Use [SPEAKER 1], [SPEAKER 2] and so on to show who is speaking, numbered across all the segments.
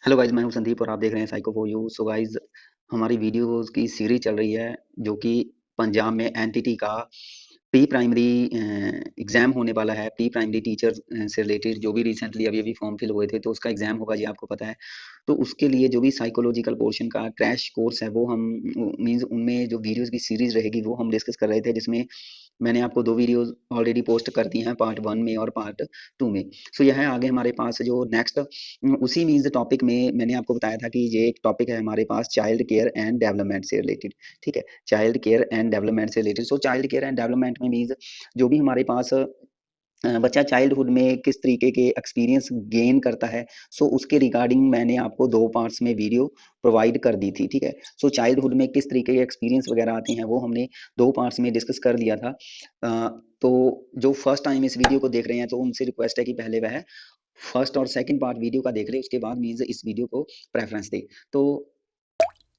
[SPEAKER 1] Hello guys, मैं हूं संदीप और आप देख रहे हैं psycho for you. So guys, हमारी वीडियोस की सीरीज चल रही है जो कि पंजाब में एनटीटी का प्री प्राइमरी एग्जाम होने वाला है। प्री प्राइमरी टीचर से रिलेटेड जो भी रिसेंटली अभी अभी फॉर्म फिल हुए थे तो उसका एग्जाम होगा, ये आपको पता है। तो उसके लिए जो भी साइकोलॉजिकल पोर्शन का क्रैश कोर्स है वो हम मींस उनमें जो वीडियोस की सीरीज रहेगी वो हम डिस्कस कर रहे थे, जिसमें मैंने आपको दो वीडियोस ऑलरेडी पोस्ट कर दी हैं, पार्ट 1 में और पार्ट 2 में। सो यह है आगे हमारे पास जो नेक्स्ट उसी मीन्स टॉपिक में मैंने आपको बताया था कि ये एक टॉपिक है हमारे पास चाइल्ड केयर एंड डेवलपमेंट से रिलेटेड। ठीक है, चाइल्ड केयर एंड डेवलपमेंट से related. So child care and development में मीन्स जो भी हमारे पास बच्चा चाइल्डहुड में किस तरीके के एक्सपीरियंस गेन करता है, सो उसके रिगार्डिंग मैंने आपको दो पार्ट्स में वीडियो प्रोवाइड कर दी थी। ठीक है, सो चाइल्डहुड में किस तरीके के एक्सपीरियंस वगैरह आते हैं वो हमने दो पार्ट्स में डिस्कस कर लिया था। तो जो फर्स्ट टाइम इस वीडियो को देख रहे हैं तो उनसे रिक्वेस्ट है कि पहले वह फर्स्ट और सेकंड पार्ट वीडियो का देख ले, उसके बाद मीन्स इस वीडियो को प्रेफरेंस दे। तो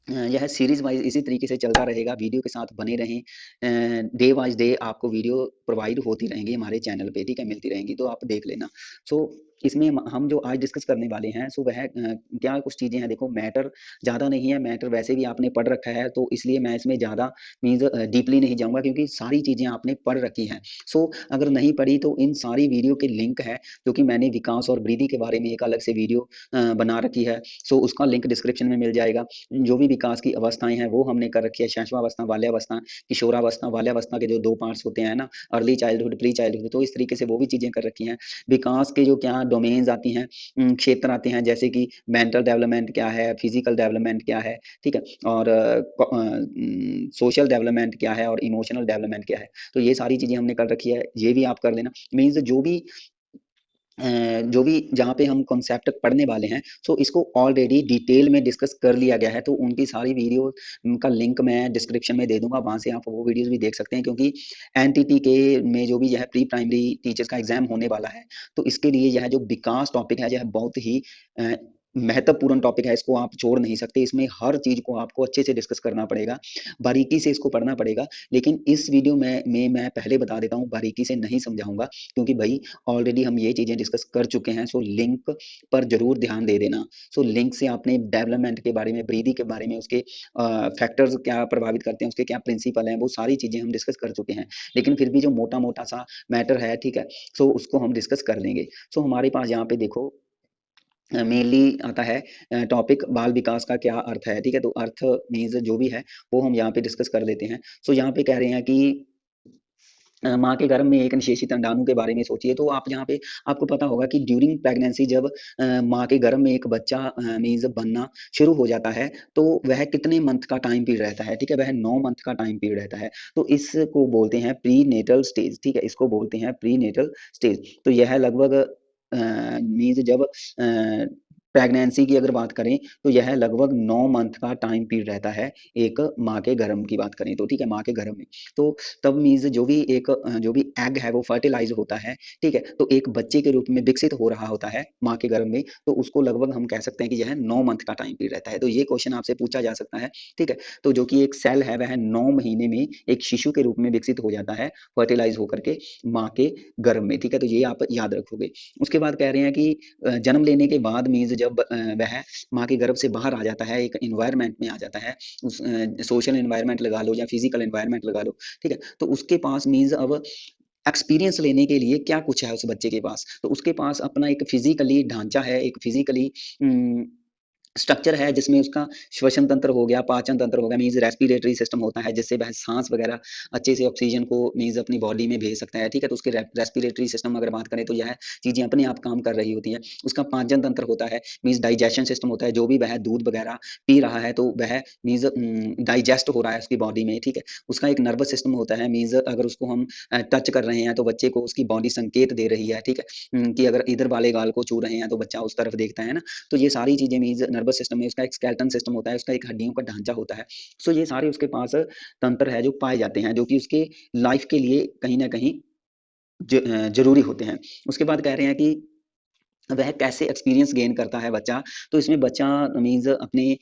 [SPEAKER 1] यह सीरीज वाइज इसी तरीके से चलता रहेगा, वीडियो के साथ बने रहें। डे वाइज डे आपको वीडियो प्रोवाइड होती रहेंगी हमारे चैनल पे, ठीक है, मिलती रहेंगी, तो आप देख लेना। सो इसमें हम जो आज डिस्कस करने वाले हैं सो वह क्या कुछ चीज़ें हैं। देखो, मैटर ज़्यादा नहीं है, मैटर वैसे भी आपने पढ़ रखा है, तो इसलिए मैं इसमें ज़्यादा मीन्स डीपली नहीं जाऊँगा क्योंकि सारी चीज़ें आपने पढ़ रखी हैं। सो अगर नहीं पढ़ी तो इन सारी वीडियो के लिंक है जो कि मैंने विकास और वृद्धि के बारे में एक अलग से वीडियो बना रखी है। सो उसका लिंक डिस्क्रिप्शन में मिल जाएगा। जो भी विकास की अवस्थाएं हैं वो हमने कर रखी है, शैशवावस्था, बाल्यावस्था, किशोरावस्था। बाल्यावस्था के जो दो पार्ट्स होते हैं ना, अर्ली चाइल्डहुड, प्री चाइल्डहुड, तो इस तरीके से वो भी चीजें कर रखी हैं। विकास के जो क्या डोमेन्स आती हैं, क्षेत्र आते हैं, जैसे कि मेंटल डेवलपमेंट क्या है, फिजिकल डेवलपमेंट क्या है, ठीक है, और सोशल डेवलपमेंट क्या है और इमोशनल डेवलपमेंट क्या है। तो ये सारी चीजें हमने कर रखी है, ये भी आप कर लेना। मीन्स जो भी जहाँ पे हम कॉन्सेप्ट पढ़ने वाले हैं, सो इसको ऑलरेडी डिटेल में डिस्कस कर लिया गया है, तो उनकी सारी वीडियो का लिंक मैं डिस्क्रिप्शन में दे दूंगा, वहां से आप वो वीडियोस भी देख सकते हैं। क्योंकि एनटीटी के में जो भी यह प्री प्राइमरी टीचर्स का एग्जाम होने वाला है, तो इसके लिए यह जो विकास टॉपिक है यह बहुत ही महत्वपूर्ण टॉपिक है, इसको आप छोड़ नहीं सकते। इसमें हर चीज को आपको अच्छे से डिस्कस करना पड़ेगा, बारीकी से इसको पढ़ना पड़ेगा। लेकिन इस वीडियो में मैं पहले बता देता हूँ, बारीकी से नहीं समझाऊंगा क्योंकि भाई ऑलरेडी हम ये चीजें डिस्कस कर चुके हैं। सो लिंक पर जरूर ध्यान दे देना। सो लिंक से आपने डेवलपमेंट के बारे में, वृद्धि के बारे में, उसके फैक्टर्स क्या प्रभावित करते हैं, उसके क्या प्रिंसिपल हैं, वो सारी चीजें हम डिस्कस कर चुके हैं। लेकिन फिर भी जो मोटा मोटा सा मैटर है, ठीक है, सो उसको हम डिस्कस कर लेंगे। सो हमारे पास यहाँ पे देखो मेनली आता है टॉपिक बाल विकास का क्या अर्थ है। ठीक है, तो अर्थ मीन्स जो भी है वो हम यहाँ पे डिस्कस कर लेते हैं। सो यहाँ पे कह रहे हैं कि माँ के गर्भ में एक निषेचित अंडाणु के बारे में सोचिए। तो आप यहाँ पे आपको पता होगा कि ड्यूरिंग प्रेगनेंसी जब माँ के गर्भ में एक बच्चा मीन्स बनना शुरू हो जाता है, तो वह कितने मंथ का टाइम पीरियड रहता है। ठीक है, वह 9 मंथ का टाइम पीरियड रहता है। तो इसको बोलते हैं प्री नेटल स्टेज। ठीक है, इसको बोलते हैं प्री नेटल स्टेज। तो यह लगभग मीन्स जब प्रेगनेंसी की अगर बात करें तो यह लगभग 9 मंथ का टाइम पीरियड रहता है एक माँ के गर्भ की बात करें तो। ठीक है, माँ के गर्भ में तो तब मीन्स जो भी एग है वो फर्टिलाइज होता है। ठीक है, तो एक बच्चे के रूप में विकसित हो रहा होता है माँ के गर्भ में, तो उसको लगभग हम कह सकते हैं कि यह 9 मंथ का टाइम पीरियड रहता है। तो ये क्वेश्चन आपसे पूछा जा सकता है। ठीक है, तो जो कि एक सेल है वह 9 महीने में एक शिशु के रूप में विकसित हो जाता है, फर्टिलाइज होकर के माँ के गर्भ में। ठीक है, तो ये आप याद रखोगे। उसके बाद कह रहे हैं कि जन्म लेने के बाद मीन्स जब वह माँ के गर्भ से बाहर आ जाता है, एक इन्वायरमेंट में आ जाता है, उस सोशल इन्वायरमेंट लगा लो या फिजिकल इन्वायरमेंट लगा लो। ठीक है, तो उसके पास मीन्स अब एक्सपीरियंस लेने के लिए क्या कुछ है उस बच्चे के पास। तो उसके पास अपना एक फिजिकली ढांचा है, एक फिजिकली स्ट्रक्चर है, जिसमें उसका श्वसन तंत्र हो गया, पाचन तंत्र हो गया, मीन्स रेस्पिरेटरी सिस्टम होता है, जिससे वह सांस वगैरह अच्छे से ऑक्सीजन को मीन्स अपनी बॉडी में भेज सकता है। ठीक है, तो उसके रेस्पिरेटरी सिस्टम अगर बात करें तो यह चीजें अपने आप काम कर रही होती है। उसका पाचन तंत्र होता है, मीन्स डाइजेशन सिस्टम होता है, जो भी वह दूध वगैरह पी रहा है तो वह मीन्स डाइजेस्ट हो रहा है उसकी बॉडी में। ठीक है, उसका एक नर्वस सिस्टम होता है, मीन्स अगर उसको हम टच कर रहे हैं तो बच्चे को उसकी बॉडी संकेत दे रही है। ठीक है, कि अगर इधर वाले गाल को छू रहे हैं तो बच्चा उस तरफ देखता है ना। तो ये सारी चीजें मीन्स नर्वस सिस्टम में, उसका एक स्केलेटन सिस्टम होता है, उसका एक हड्डियों का ढांचा होता है। सो ये सारे उसके पास तंत्र है जो पाए जाते हैं, जो कि उसके लाइफ के लिए कहीं ना कहीं जरूरी होते हैं। उसके बाद कह रहे हैं कि वह कैसे एक्सपीरियंस गेन करता है बच्चा, तो इसमें बच्चा मीन्स अपने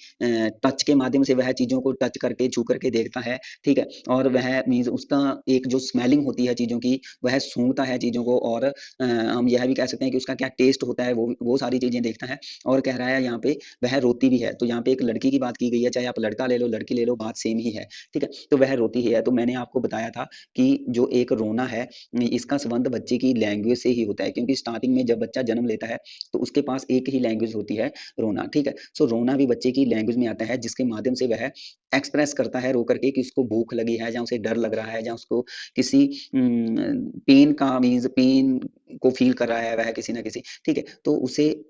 [SPEAKER 1] टच के माध्यम से वह चीज़ों को टच करके, छू करके देखता है, ठीक है? और वह मीन्स उसका एक जो स्मेलिंग होती है चीज़ों की, वह सूँघता है चीज़ों को, और हम यह भी कह सकते हैं कि उसका क्या टेस्ट होता है, वो सारी चीज़ें देखता है। और कह रहा है यहाँ पे वह रोती भी है, तो यहाँ पे एक लड़की की बात की गई है, चाहे आप लड़का ले लो, लड़की ले लो, बात सेम ही है, ठीक है? तो वह रोती ही है, तो मैंने आपको बताया था कि जो एक रोना है, इसका संबंध बच्चे की लैंग्वेज से ही होता है, क्योंकि स्टार्टिंग में जब बच्चा जन्म लेता है, तो उसके पास एक ही लैंग्वेज होती है, रोना, ठीक है? सो रोना भी बच्चे की लैंग्वेज में आता है, जिसके माध्यम से वह एक्सप्रेस करता है रो करके कि उसको भूख लगी है, या उसे डर लग रहा है, या उसको किसी पेन का मीन्स पेन को फ़ील कर रहा है वह किसी न किसी, ठीक है? तो उसे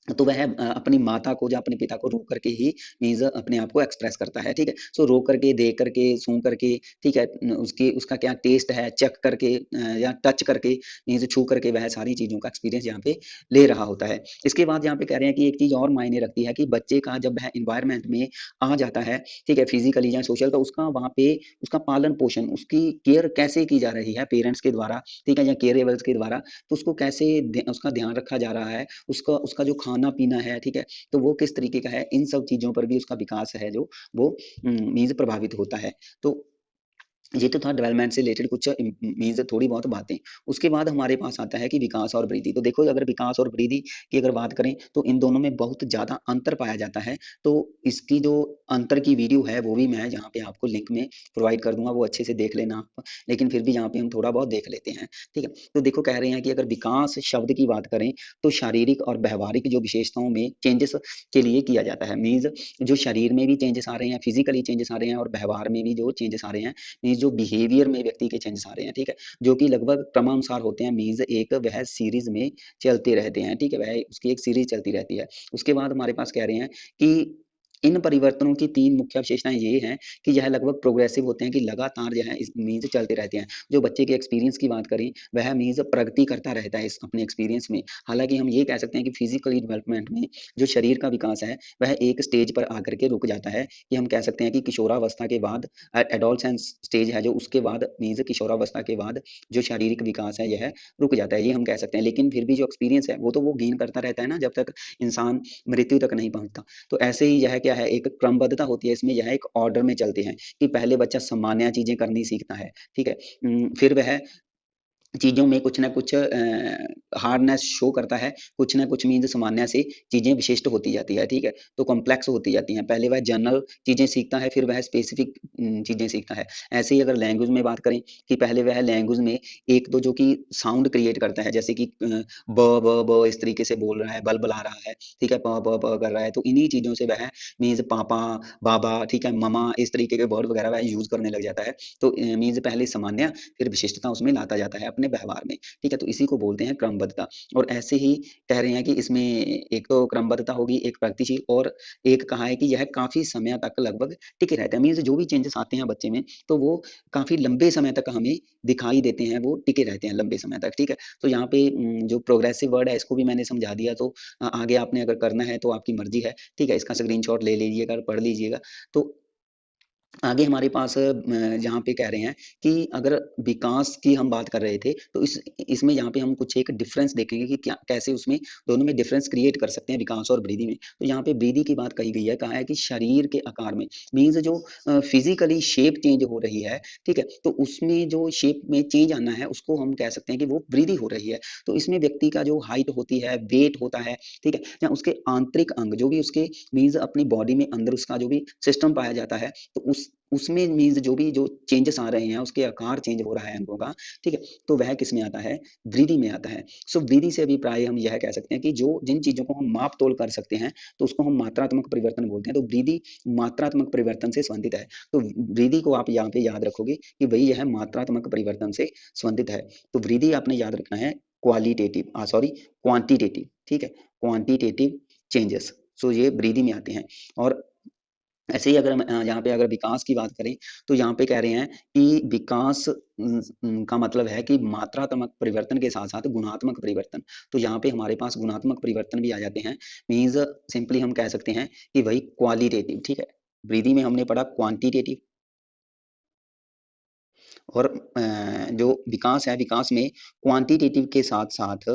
[SPEAKER 1] तो वह अपनी माता को या अपने पिता को रो करके ही मीन्स अपने आप को एक्सप्रेस करता है, ठीक है? सो रो करके, देख करके, सूंघ करके, ठीक है? उसकी उसका क्या टेस्ट है, चख करके या टच करके, मीन्स छू करके वह सारी चीज़ों का एक्सपीरियंस यहाँ पे ले रहा होता है। इसके बाद यहाँ पे कह रहे हैं कि एक चीज़ और मायने रखती है कि बच्चे का जब वह एनवायरनमेंट में आ जाता है, ठीक है? फिज़िकली या सोशल, तो उसका वहाँ पे उसका पालन-पोषण, उसकी केयर कैसे की जा रही है पेरेंट्स के द्वारा, ठीक है? या केयरेबल्स के द्वारा, तो उसको कैसे उसका ध्यान रखा जा रहा है, उसका उसका जो खाना-पीना है, ठीक है? तो वो किस तरीके का है, इन सब चीज़ों पर भी उसका विकास है जो, वो मीन्स प्रभावित होता है। तो ये तो था डेवलपमेंट से रिलेटेड कुछ मीन्स थोड़ी बहुत बातें। उसके बाद हमारे पास आता है कि विकास और वृद्धि। तो देखो, अगर विकास और वृद्धि की अगर बात करें, तो इन दोनों में बहुत ज़्यादा अंतर पाया जाता है। तो इसकी जो अंतर की वीडियो है, वो भी मैं यहाँ पे आपको लिंक में प्रोवाइड कर दूँगा, वो अच्छे से देख लेना आप। लेकिन फिर भी यहाँ पे हम थोड़ा बहुत देख लेते हैं, ठीक है? तो देखो, कह रहे हैं कि अगर विकास शब्द की बात करें, तो शारीरिक और व्यावहारिक जो विशेषताओं में चेंजेस के लिए किया जाता है। मीन्स जो शरीर में भी चेंजेस आ रहे हैं, फिज़िकली चेंजेस आ रहे हैं, और व्यवहार में भी जो चेंजेस आ रहे हैं, मीन्स जो बिहेवियर में व्यक्ति के चेंजेस आ रहे हैं, ठीक है? जो कि लगभग क्रमानुसार होते हैं, मीन्स एक वह सीरीज़ में चलते रहते हैं, ठीक है? वह उसकी एक सीरीज़ चलती रहती है। उसके बाद हमारे पास कह रहे हैं कि इन परिवर्तनों की 3 मुख्य विशेषताएँ ये हैं कि यह लगभग प्रोग्रेसिव होते हैं, कि लगातार जो है इस मीन्स चलते रहते हैं। जो बच्चे के एक्सपीरियंस की बात करें, वह मीन्स प्रगति करता रहता है इस अपने एक्सपीरियंस में। हालाँकि हम ये कह सकते हैं कि फिज़िकली डेवलपमेंट में जो शरीर का विकास है, वह एक स्टेज पर आकर के रुक जाता है, कि हम कह सकते हैं कि किशोरावस्था के बाद एडोलसेंस स्टेज है जो, उसके बाद मीन्स किशोरावस्था के बाद जो शारीरिक विकास है, यह रुक जाता है, ये हम कह सकते हैं। लेकिन फिर भी जो एक्सपीरियंस है, वो तो वो गेन करता रहता है ना, जब तक इंसान मृत्यु तक नहीं पहुँचता। तो ऐसे ही यह क्या है, एक क्रमबद्धता होती है इसमें, यह एक ऑर्डर में चलते हैं, कि पहले बच्चा सामान्य चीज़ें करनी सीखता है, ठीक है? फिर वह चीज़ों में कुछ न कुछ हार्डनेस शो करता है, कुछ न कुछ मीन्स सामान्य से चीज़ें विशिष्ट होती जाती है, ठीक है? तो कॉम्प्लेक्स होती जाती हैं। पहले वह जनरल चीज़ें सीखता है, फिर वह स्पेसिफिक चीज़ें सीखता है। ऐसे ही अगर लैंग्वेज में बात करें, कि पहले वह लैंग्वेज में 1-2 जो कि साउंड क्रिएट करता है, जैसे कि ब, ब, ब इस तरीके से बोल रहा है, बल-बला रहा है, ठीक है? प, प, प कर रहा है, तो इन्हीं चीज़ों से वह मीन्स पापा, बाबा, ठीक है? ममा, इस तरीके के वर्ड वगैरह वह यूज़ करने लग जाता है। तो मीन्स पहले सामान्य, फिर विशिष्टता उसमें लाता जाता है अपने व्यवहार में, ठीक है? तो इसी को बोलते हैं क्रमबद्धता। और ऐसे ही कह रहे हैं कि इसमें एक तो क्रमबद्धता होगी, एक प्रगतिशील, और एक कहा है कि यह काफ़ी समय तक लगभग टिके रहते हैं। मीन्स जो भी चेंजेस आते हैं बच्चे में, तो वो काफ़ी लंबे समय तक हमें दिखाई देते हैं, वो टिके रहते हैं लंबे समय तक, ठीक है? तो यहाँ पे जो प्रोग्रेसिव वर्ड है, इसको भी मैंने समझा दिया, तो आगे आपने अगर करना है तो आपकी मर्ज़ी है, ठीक है? इसका स्क्रीनशॉट ले लीजिएगा और पढ़ लीजिएगा। तो आगे हमारे पास जहाँ पे कह रहे हैं कि अगर विकास की हम बात कर रहे थे, तो इसमें यहाँ पे हम कुछ एक डिफरेंस देखेंगे कि क्या कैसे उसमें दोनों में डिफरेंस क्रिएट कर सकते हैं विकास और वृद्धि में। तो यहाँ पे वृद्धि की बात कही गई है, कहा है कि शरीर के आकार में, मीन्स जो फिजिकली शेप चेंज हो रही है, ठीक है? तो उसमें जो शेप में चेंज आना है, उसको हम कह सकते हैं कि वो वृद्धि हो रही है। तो इसमें व्यक्ति का जो हाइट होती है, वेट होता है, ठीक है? या उसके आंतरिक अंग जो भी उसके मीन्स अपनी बॉडी में अंदर उसका जो भी सिस्टम पाया जाता है, तो उसमें मीन्स जो भी जो चेंजेस आ रहे हैं, उसके आकार चेंज हो रहा है अंगों का, ठीक है? तो वह किसमें आता है? वृद्धि में आता है। सो वृद्धि से अभिप्राय हम यह कह सकते हैं कि जो जिन चीज़ों को हम माप-तोल कर सकते हैं, तो उसको हम मात्रात्मक परिवर्तन बोलते हैं। तो वृद्धि मात्रात्मक परिवर्तन से संबंधित है। तो वृद्धि को आप यहाँ पे याद रखोगे कि भई यह मात्रात्मक परिवर्तन से संबंधित है। तो वृद्धि आपने याद रखना है क्वांटिटेटिव, ठीक है? क्वांटिटेटिव चेंजेस, सो ये वृद्धि में आते हैं। और ऐसे ही अगर हम यहाँ पे अगर विकास की बात करें, तो यहाँ पे कह रहे हैं कि विकास का मतलब है कि मात्रात्मक परिवर्तन के साथ-साथ गुणात्मक परिवर्तन। तो यहाँ पे हमारे पास गुणात्मक परिवर्तन भी आ जाते हैं। मीन्स सिंपली हम कह सकते हैं कि वही क्वालिटेटिव, ठीक है? वृद्धि में हमने पढ़ा क्वांटिटेटिव, और जो विकास है, विकास में क्वांटिटेटिव के साथ साथ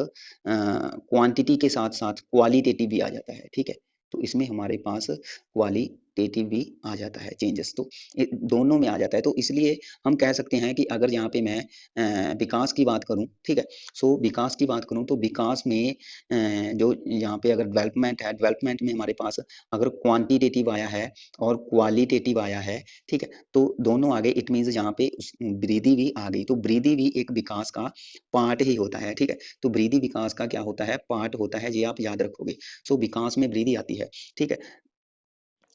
[SPEAKER 1] क्वांटिटी के साथ साथ क्वालिटेटिव भी आ जाता है, ठीक है। तो इसमें हमारे पास क्वालिटेटिव भी आ जाता है चेंजेस, तो दोनों में आ जाता है। तो इसलिए हम कह सकते हैं कि अगर यहाँ पे मैं विकास की बात करूँ, ठीक है। सो विकास की बात करूँ तो विकास में जो यहाँ पे अगर डेवलपमेंट है, डेवलपमेंट में हमारे पास अगर क्वांटिटेटिव आया है और क्वालिटेटिव आया है, ठीक है, तो दोनों आ गए, इट मीन्स यहाँ पे वृद्धि भी आ गई। तो वृद्धि भी एक विकास का पार्ट ही होता है, ठीक है। तो वृद्धि विकास का क्या होता है, पार्ट होता है, ये आप याद रखोगे। सो विकास में वृद्धि आती है, ठीक है।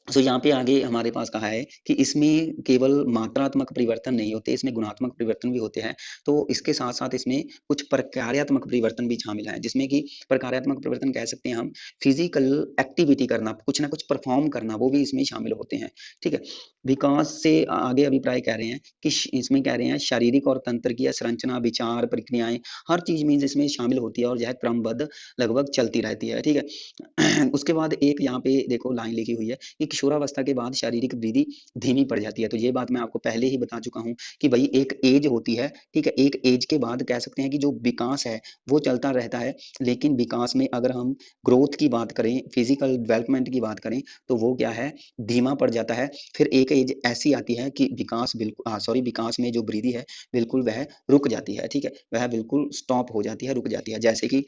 [SPEAKER 1] सो यहाँ पे आगे हमारे पास कहा है कि इसमें केवल मात्रात्मक परिवर्तन नहीं होते, इसमें गुणात्मक परिवर्तन भी होते हैं। तो इसके साथ साथ इसमें कुछ प्रकार्यात्मक परिवर्तन भी शामिल हैं, जिसमें कि प्रकार्यात्मक परिवर्तन कह सकते हैं हम, फिजिकल एक्टिविटी करना, कुछ ना कुछ परफॉर्म करना, वो भी इसमें शामिल होते हैं, ठीक है। विकास से आगे अभिप्राय कह रहे हैं कि इसमें कह रहे हैं शारीरिक और तंत्र की संरचना, विचार, प्रक्रियाएं, हर चीज मीन्स इसमें शामिल होती है और यह क्रमबद्ध लगभग चलती रहती है, ठीक है। उसके बाद एक यहाँ पे देखो लाइन लिखी हुई है कि किशोरावस्था के बाद शारीरिक वृद्धि धीमी पड़ जाती है। तो ये बात मैं आपको पहले ही बता चुका हूँ कि भाई एक एज होती है, ठीक है। एक एज के बाद कह सकते हैं कि जो विकास है वो चलता रहता है, लेकिन विकास में अगर हम ग्रोथ की बात करें, फिजिकल डेवलपमेंट की बात करें, तो वो क्या है, धीमा पड़ जाता है। फिर एक एज ऐसी आती है कि विकास बिल्कुल सॉरी विकास में जो वृद्धि है बिल्कुल वह रुक जाती है, ठीक है, वह बिल्कुल स्टॉप हो जाती है, रुक जाती है। जैसे कि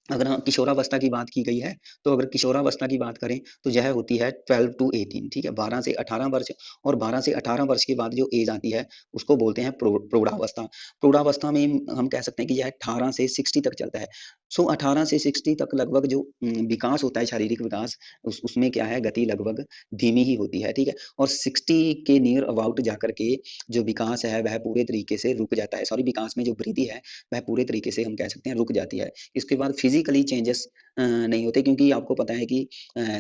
[SPEAKER 1] अगर हम किशोरावस्था की बात की गई है, तो अगर किशोरावस्था की बात करें, तो यह होती है 12 टू 18, ठीक है, 12 से 18 वर्ष। और 12 से 18 वर्ष के बाद जो एज आती है, उसको बोलते हैं प्रौढ़ावस्था। प्रौढ़ावस्था में हम कह सकते हैं कि यह 18 से 60 तक चलता है। सो 18 से 60 तक लगभग जो विकास होता है, शारीरिक विकास, उसमें क्या है, गति लगभग धीमी ही होती है, ठीक है। और 60 के नियर अबाउट जाकर के जो विकास है वह पूरे तरीके से रुक जाता है। सॉरी, विकास में जो वृद्धि है वह पूरे तरीके से हम कह सकते हैं रुक जाती है। इसके बाद फिजिकली चेंजेस नहीं होते, क्योंकि आपको पता है कि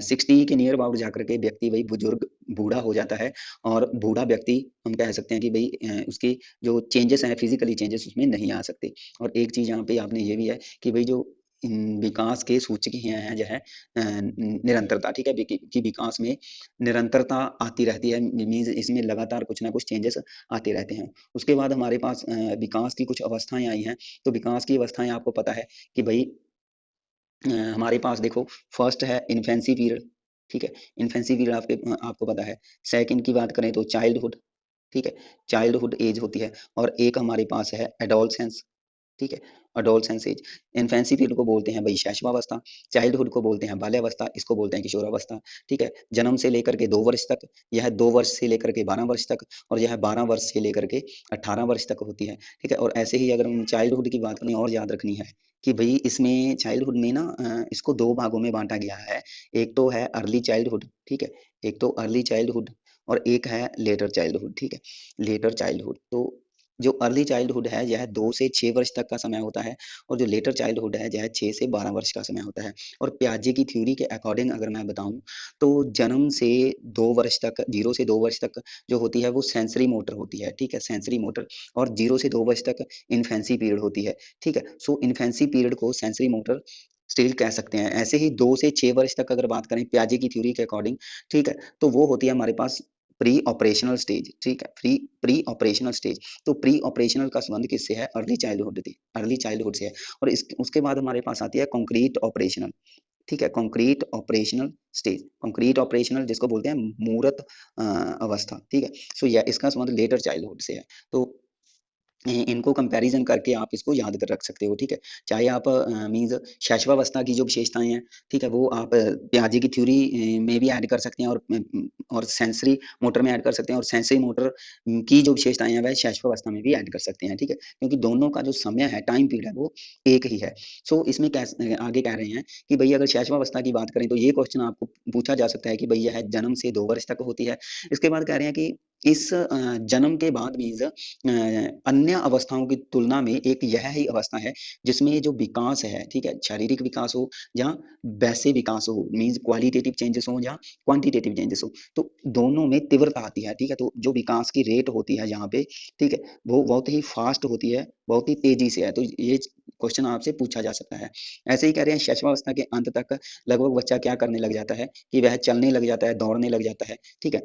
[SPEAKER 1] 60 के नियर अबाउट जाकर के व्यक्ति भाई बुजुर्ग बूढ़ा हो जाता है। और बूढ़ा व्यक्ति हम कह सकते हैं कि भाई उसकी जो चेंजेस हैं, फिजिकली चेंजेस उसमें नहीं आ सकते। और एक चीज यहाँ पे आपने ये भी है कि भाई जो विकास के सूचक हैं जो है निरंतरता, ठीक है, कि विकास में निरंतरता आती रहती है, मीन्स इसमें लगातार कुछ ना कुछ चेंजेस आते रहते हैं। उसके बाद हमारे पास विकास की कुछ अवस्थाएं आई हैं। तो विकास की अवस्थाएं आपको पता है कि भाई हमारे पास देखो, फर्स्ट है इन्फेंसी पीरियड, ठीक है। इन्फेंसी पीरियड आपको पता है। सेकंड की बात करें तो चाइल्डहुड, ठीक है, चाइल्डहुड एज होती है। और एक हमारे पास है एडोलसेंस, ठीक है, अडोलसेंस एज। इन्फेंसी पीरियड को बोलते हैं भाई शैशवावस्था, चाइल्डहुड को बोलते हैं बाल्यावस्था, इसको बोलते हैं किशोरावस्था, ठीक है। जन्म से लेकर के 2 वर्ष तक, यह 2 वर्ष से लेकर के 12 वर्ष तक, और यह 12 वर्ष से लेकर के 18 वर्ष तक होती है, ठीक है। और ऐसे ही अगर हम चाइल्डहुड की बात करें, और याद रखनी है कि भाई इसमें चाइल्डहुड में ना इसको 2 भागों में बांटा गया है। एक तो है अर्ली चाइल्डहुड, ठीक है, एक तो अर्ली चाइल्डहुड, और एक है लेटर चाइल्डहुड, ठीक है, लेटर चाइल्डहुड। तो जो अर्ली चाइल्डहुड है यह 2 से 6 वर्ष तक का समय होता है, और जो लेटर चाइल्डहुड है यह 6 से 12 वर्ष का समय होता है। और पियाजे की थ्योरी के अकॉर्डिंग अगर मैं बताऊं, तो जन्म से 2 वर्ष तक, 0 से 2 वर्ष तक जो होती है वो सेंसरी मोटर होती है, ठीक है, सेंसरी मोटर। और 0 से 2 वर्ष तक इन्फेंसी पीरियड होती है, ठीक है। सो इन्फेंसी पीरियड को सेंसरी मोटर स्टिल कह सकते हैं। ऐसे ही 2 से 6 वर्ष तक अगर बात करें पियाजे की थ्योरी के अकॉर्डिंग, ठीक है, तो वो होती है हमारे पास प्री ऑपरेशनल स्टेज, ठीक है, प्री प्री ऑपरेशनल स्टेज। तो प्री ऑपरेशनल का संबंध किससे है, अर्ली चाइल्डहुड थी, अर्ली चाइल्डहुड से है। और उसके बाद हमारे पास आती है कॉन्क्रीट ऑपरेशनल, ठीक है, concrete operational stage, concrete operational जिसको बोलते हैं मूर्त अवस्था, ठीक है। सो यह इसका संबंध लेटर चाइल्डहुड से है। तो इनको कंपैरिजन करके आप इसको याद कर रख सकते हो, ठीक है। चाहे आप मीन्स शैशवावस्था की जो विशेषताएं हैं, ठीक है, वो आप पियाजे की थ्योरी में भी ऐड कर सकते हैं, और सेंसरी मोटर में ऐड कर सकते हैं, और सेंसरी मोटर की जो विशेषताएं हैं वह शैशवावस्था में भी ऐड कर सकते हैं, ठीक है, क्योंकि दोनों का जो समय है, टाइम पीरियड है, वो एक ही है। सो इसमें आगे कह रहे हैं कि भाई अगर शैशवावस्था की बात करें, तो ये क्वेश्चन आपको पूछा जा सकता है कि भाई यह जन्म से 2 वर्ष तक होती है। इसके बाद कह रहे हैं कि इस जन्म के बाद मीन्स अन्य अवस्थाओं की तुलना में एक यह ही अवस्था है जिसमें जो विकास है, ठीक है, शारीरिक विकास हो या वैसे विकास हो, मीन्स क्वालिटेटिव चेंजेस हो या क्वांटिटेटिव चेंजेस हो, तो दोनों में तीव्रता आती है, ठीक है। तो जो विकास की रेट होती है यहाँ पे, ठीक है, वो बहुत ही फास्ट होती है, बहुत ही तेजी से है। तो ये क्वेश्चन आपसे पूछा जा सकता है। ऐसे ही कह रहे हैं शैशवावस्था के अंत तक लगभग बच्चा क्या करने लग जाता है कि वह चलने लग जाता है, दौड़ने लग जाता है, ठीक है।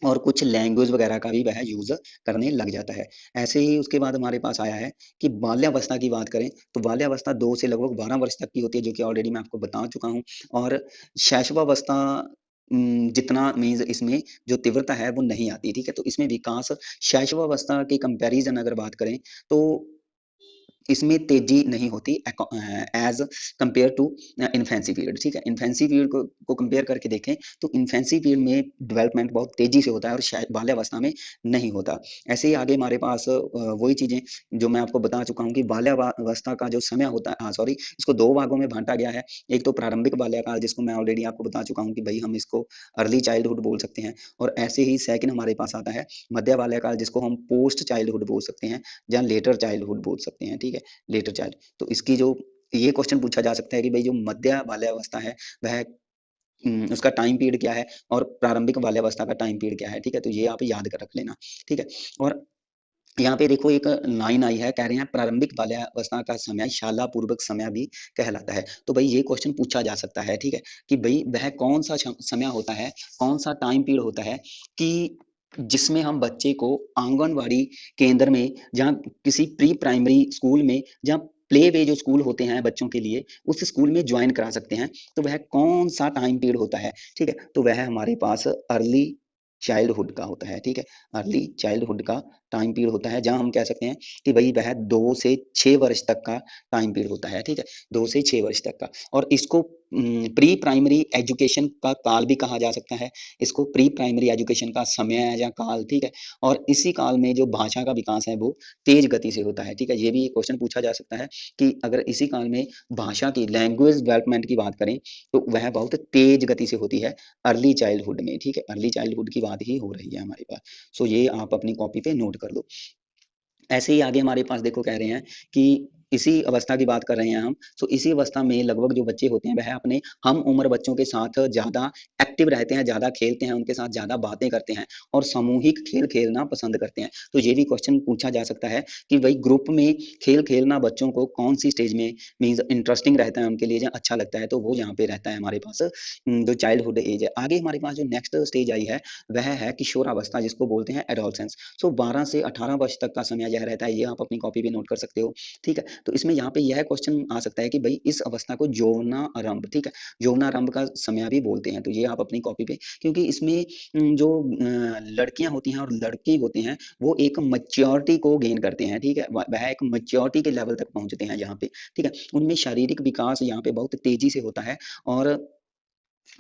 [SPEAKER 1] और कुछ लैंग्वेज वगैरह का भी वह यूज करने लग जाता है। ऐसे ही उसके बाद हमारे पास आया है कि बाल्यावस्था की बात करें तो बाल्यावस्था 2 से लगभग 12 वर्ष तक की होती है, जो कि ऑलरेडी मैं आपको बता चुका हूँ। और शैशवावस्था जितना मीन्स इसमें जो तीव्रता है वो नहीं आती, ठीक है। तो इसमें विकास शैशवावस्था के कंपैरिजन अगर बात करें तो इसमें तेजी नहीं होती as compare to infancy period, ठीक है। इन्फेंसी पीरियड को कंपेयर करके देखें तो इन्फेंसी पीरियड में डेवलपमेंट बहुत तेजी से होता है और शायद बाल्यावस्था में नहीं होता। ऐसे ही आगे हमारे पास वही चीजें जो मैं आपको बता चुका हूँ कि बाल्यावस्था का जो समय होता है, सॉरी, इसको दो भागों में बांटा गया है। एक तो प्रारंभिक बाल्यकाल, जिसको मैं ऑलरेडी आपको बता चुका हूँ कि भाई हम इसको अर्ली चाइल्डहुड बोल सकते हैं। और ऐसे ही सेकंड हमारे पास आता है मध्य बाल्यकाल, जिसको हम पोस्ट चाइल्डहुड बोल सकते हैं या लेटर चाइल्डहुड बोल सकते हैं, ठीक है, लेटर चाइल्ड। तो इसकी जो ये क्वेश्चन पूछा जा सकता है कि भाई जो मध्य बाल्यावस्था है वह उसका टाइम पीरियड क्या है और प्रारंभिक बाल्यावस्था का टाइम पीरियड क्या है, ठीक है। तो ये आप याद कर रख लेना, ठीक है। और यहाँ पे देखो एक लाइन आई है, कह रहे हैं प्रारंभिक बाल्यावस्था का समय शाला पूर्वक समय भी कहलाता है। तो भाई ये क्वेश्चन पूछा जा सकता है, ठीक है, कि भाई वह कौन सा समय होता है, कौन सा टाइम पीरियड होता है कि जिसमें हम बच्चे को आंगनवाड़ी केंद्र में, जहाँ किसी प्री प्राइमरी स्कूल में, जहाँ प्ले वे जो स्कूल होते हैं बच्चों के लिए, उस स्कूल में ज्वाइन करा सकते हैं। तो वह कौन सा टाइम पीरियड होता है, ठीक है। तो वह हमारे पास अर्ली चाइल्डहुड का होता है, ठीक है। अर्ली चाइल्डहुड का टाइम पीरियड होता है, जहां हम कह सकते हैं कि भाई वह 2 से 6 वर्ष तक का टाइम पीरियड होता है, ठीक है, 2 से 6 वर्ष तक का। और इसको प्री प्राइमरी एजुकेशन का काल भी कहा जा सकता है, इसको प्री प्राइमरी एजुकेशन का समय या काल, ठीक है। और इसी काल में जो भाषा का विकास है वो तेज गति से होता है, ठीक है। ये भी क्वेश्चन पूछा जा सकता है कि अगर इसी काल में भाषा की, लैंग्वेज डेवलपमेंट की बात करें तो वह बहुत तेज गति से होती है अर्ली चाइल्डहुड में, ठीक है। अर्ली चाइल्डहुड की बात ही हो रही है हमारे पास। सो ये आप अपनी कॉपी पे नोट कर लो। ऐसे ही आगे हमारे पास देखो कह रहे हैं कि इसी अवस्था की बात कर रहे हैं हम। सो इसी अवस्था में लगभग जो बच्चे होते हैं वह अपने हम उम्र बच्चों के साथ ज्यादा एक्टिव रहते हैं, ज्यादा खेलते हैं, उनके साथ ज्यादा बातें करते हैं और सामूहिक खेल खेलना पसंद करते हैं। तो ये भी क्वेश्चन पूछा जा सकता है कि भाई ग्रुप में खेल खेलना बच्चों को कौन सी स्टेज में मीन्स इंटरेस्टिंग रहता है उनके लिए, या अच्छा लगता है, तो वो यहाँ पे रहता है हमारे पास जो चाइल्डहुड एज है। आगे हमारे पास जो नेक्स्ट स्टेज आई है वह है किशोरावस्था, जिसको बोलते हैं एडोलसेंस। सो 12 से 18 वर्ष तक का समय यह रहता है, ये आप अपनी कॉपी पे नोट कर सकते हो, ठीक है। तो इसमें यहाँ पे यह क्वेश्चन आ सकता है कि भाई इस अवस्था को यौवनारंभ, ठीक है, यौवनारंभ का समय भी बोलते हैं। तो ये आप अपनी कॉपी पे, क्योंकि इसमें जो लड़कियां होती हैं और लड़के होते हैं वो एक मच्योरिटी को गेन करते हैं, ठीक है, वह एक मच्योरिटी के लेवल तक पहुंचते हैं यहाँ पे, ठीक है। उनमें शारीरिक विकास यहाँ पे बहुत तेजी से होता है और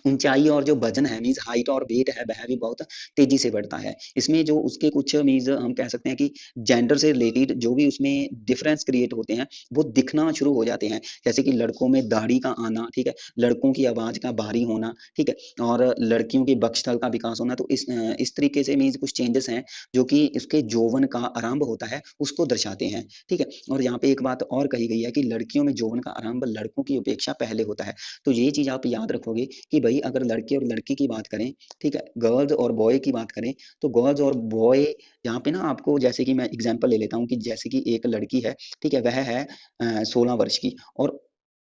[SPEAKER 1] ऊंचाई और जो वजन है मीन्स हाइट और वेट है वह भी बहुत तेजी से बढ़ता है। इसमें जो उसके कुछ मीन्स हम कह सकते हैं कि जेंडर से रिलेटेड जो भी उसमें डिफरेंस क्रिएट होते हैं वो दिखना शुरू हो जाते हैं, जैसे कि लड़कों में दाढ़ी का आना, ठीक है, लड़कों की आवाज का भारी होना, ठीक है, और लड़कियों की बक्षस्थल का विकास होना। तो इस तरीके से मीन्स कुछ चेंजेस हैं जो कि इसके यौवन का आरंभ होता है उसको दर्शाते हैं, ठीक है। और यहाँ पे एक बात और कही गई है कि लड़कियों में यौवन का आरंभ लड़कों की अपेक्षा पहले होता है। तो ये चीज आप याद रखोगे कि भाई अगर लड़के और लड़की की बात करें, ठीक है, गर्ल्स और बॉय की बात करें, तो गर्ल्स और बॉय यहाँ पे ना आपको, जैसे कि मैं एग्जांपल ले लेता हूँ कि जैसे कि एक लड़की है, ठीक है, वह है 16 वर्ष की और